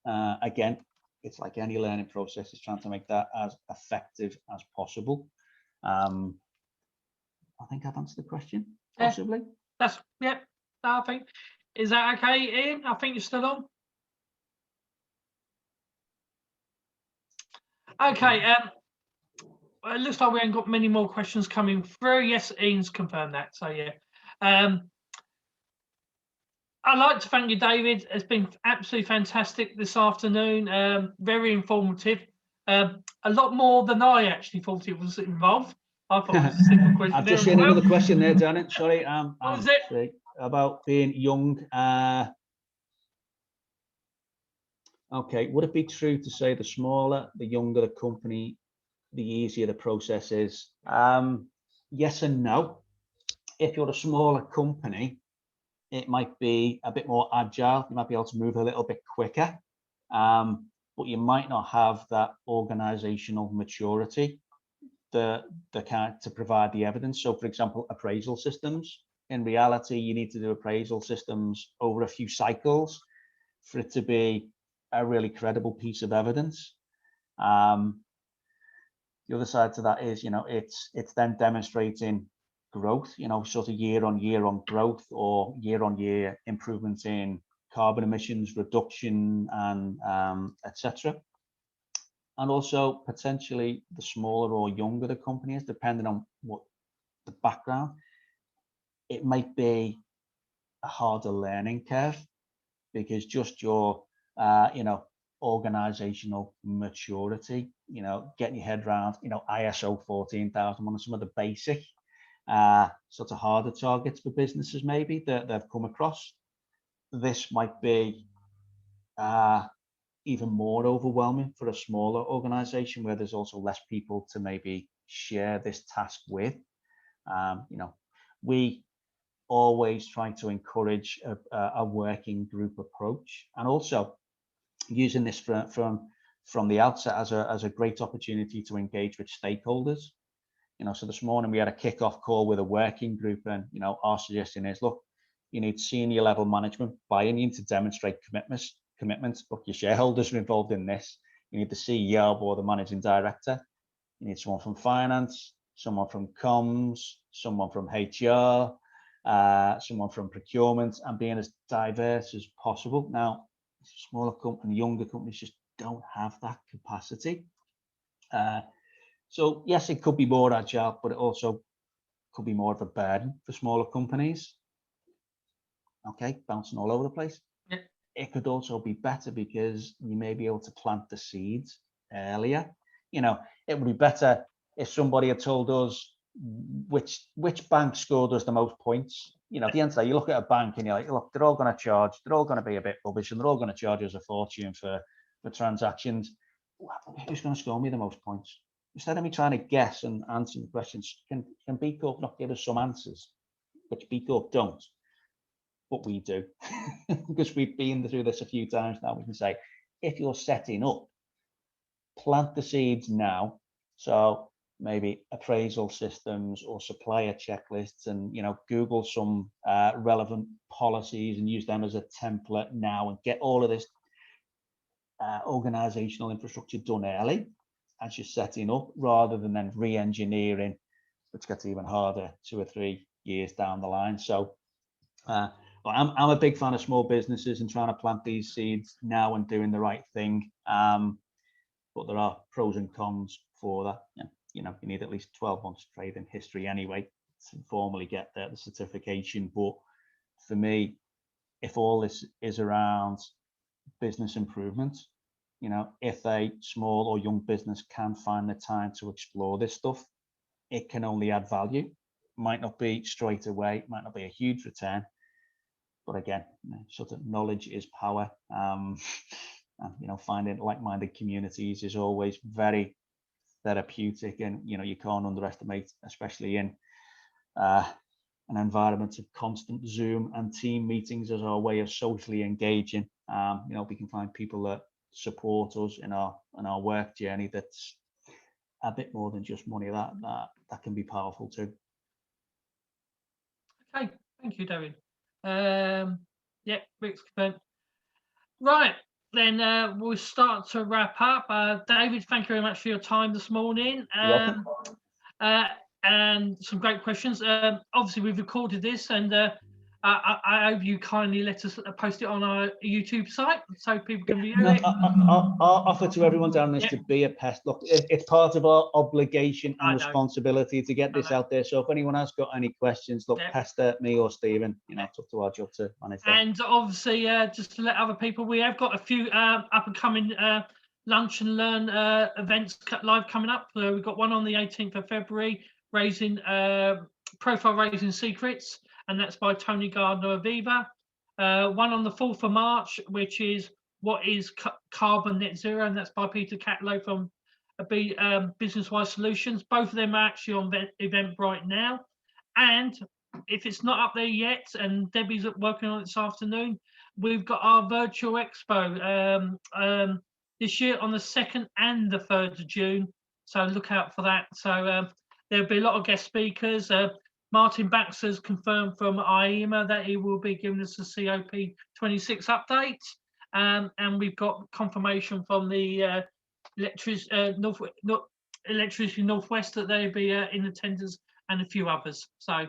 Again, it's like any learning process, is trying to make that as effective as possible. I think I've answered the question, possibly. I think Is that okay, Ian? I think you're still on. Okay. It looks like we haven't got many more questions coming through. Yes, Ian's confirmed that. So yeah. I'd like to thank you, David. It's been absolutely fantastic this afternoon. Very informative. A lot more than I actually thought it was involved. I thought it was a simple question. I've just seen another question there, Janet. Sorry. What was it? Sorry, about being young. Okay, would it be true to say the smaller, the younger the company, the easier the process is? Yes and no. If you're a smaller company, it might be a bit more agile. You might be able to move a little bit quicker, but you might not have that organizational maturity to provide the evidence. So for example, appraisal systems. In reality, you need to do appraisal systems over a few cycles for it to be a really credible piece of evidence. The other side to that is, it's then demonstrating growth, sort of year on year on growth, or year on year improvements in carbon emissions reduction, and etc. And also potentially the smaller or younger the company is, depending on what the background, it might be a harder learning curve, because just your organizational maturity, getting your head around, ISO 14001 and some of the basic sort of harder targets for businesses maybe that they've come across. This might be even more overwhelming for a smaller organization, where there's also less people to maybe share this task with. We always try to encourage a working group approach, and also using this from the outset as a great opportunity to engage with stakeholders. So this morning we had a kick-off call with a working group, and our suggestion is, look, you need senior level management buy-in. You need to demonstrate commitments. Look, your shareholders are involved in this. You need the CEO or the managing director. You need someone from finance, someone from comms, someone from HR, someone from procurement, and being as diverse as possible. Now, smaller company, younger companies just don't have that capacity. So yes, it could be more agile, but it also could be more of a burden for smaller companies. Okay, bouncing all over the place. Yeah. It could also be better because you may be able to plant the seeds earlier. It would be better if somebody had told us which bank scored us the most points. At the end of the day, you look at a bank and you're like, look, they're all going to be a bit rubbish, and they're all going to charge us a fortune for transactions. Who's going to score me the most points? Instead of me trying to guess and answer the questions, can B Corp not give us some answers, which B Corp don't, but we do? Because we've been through this a few times now. We can say, if you're setting up, plant the seeds now. So maybe appraisal systems or supplier checklists, and Google some relevant policies and use them as a template now, and get all of this organizational infrastructure done early as you're setting up, rather than then re-engineering, which gets even harder 2 or 3 years down the line. So I'm a big fan of small businesses and trying to plant these seeds now and doing the right thing. But there are pros and cons for that. You need at least 12 months trading history anyway to formally get the certification. But for me, if all this is around business improvement, if a small or young business can find the time to explore this stuff, it can only add value. Might not be straight away, might not be a huge return, but again, sort of knowledge is power. And finding like-minded communities is always very therapeutic, and you can't underestimate, especially in an environment of constant Zoom and team meetings as our way of socially engaging. We can find people that support us in our work journey that's a bit more than just money. That can be powerful too. Okay, thank you, David. Yeah, Rick's confirmed. Right, then we'll start to wrap up. David, thank you very much for your time this morning. And some great questions. Obviously, we've recorded this, and I hope you kindly let us post it on our YouTube site so people can view No, it. our offer to everyone down is to be a pest. Look, it's part of our obligation I and know. responsibility to get this out there. So if anyone has got any questions, look, pester me or Stephen. You know, it's up to our job to manage that. And obviously, just to let other people, we have got a few up and coming lunch and learn events live coming up. We've got one on the 18th of February, raising profile raising secrets, and that's by Tony Gardner of Viva. One on the 4th of March, which is what is carbon net zero, and that's by Peter Catlow from Business Wise Solutions. Both of them are actually on Eventbrite now. And if it's not up there yet, and Debbie's working on it this afternoon, we've got our virtual expo this year on the 2nd and the 3rd of June. So look out for that. So there'll be a lot of guest speakers. Martin Baxter's confirmed from IEMA that he will be giving us a COP26 update. And we've got confirmation from the Electricity Northwest that they'll be in attendance, and a few others. So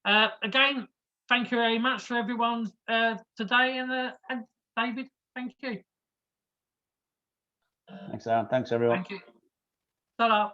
again, thank you very much for everyone today, and David, thank you. Thanks, Aaron. Thanks, everyone. Thank you. Ta-ra.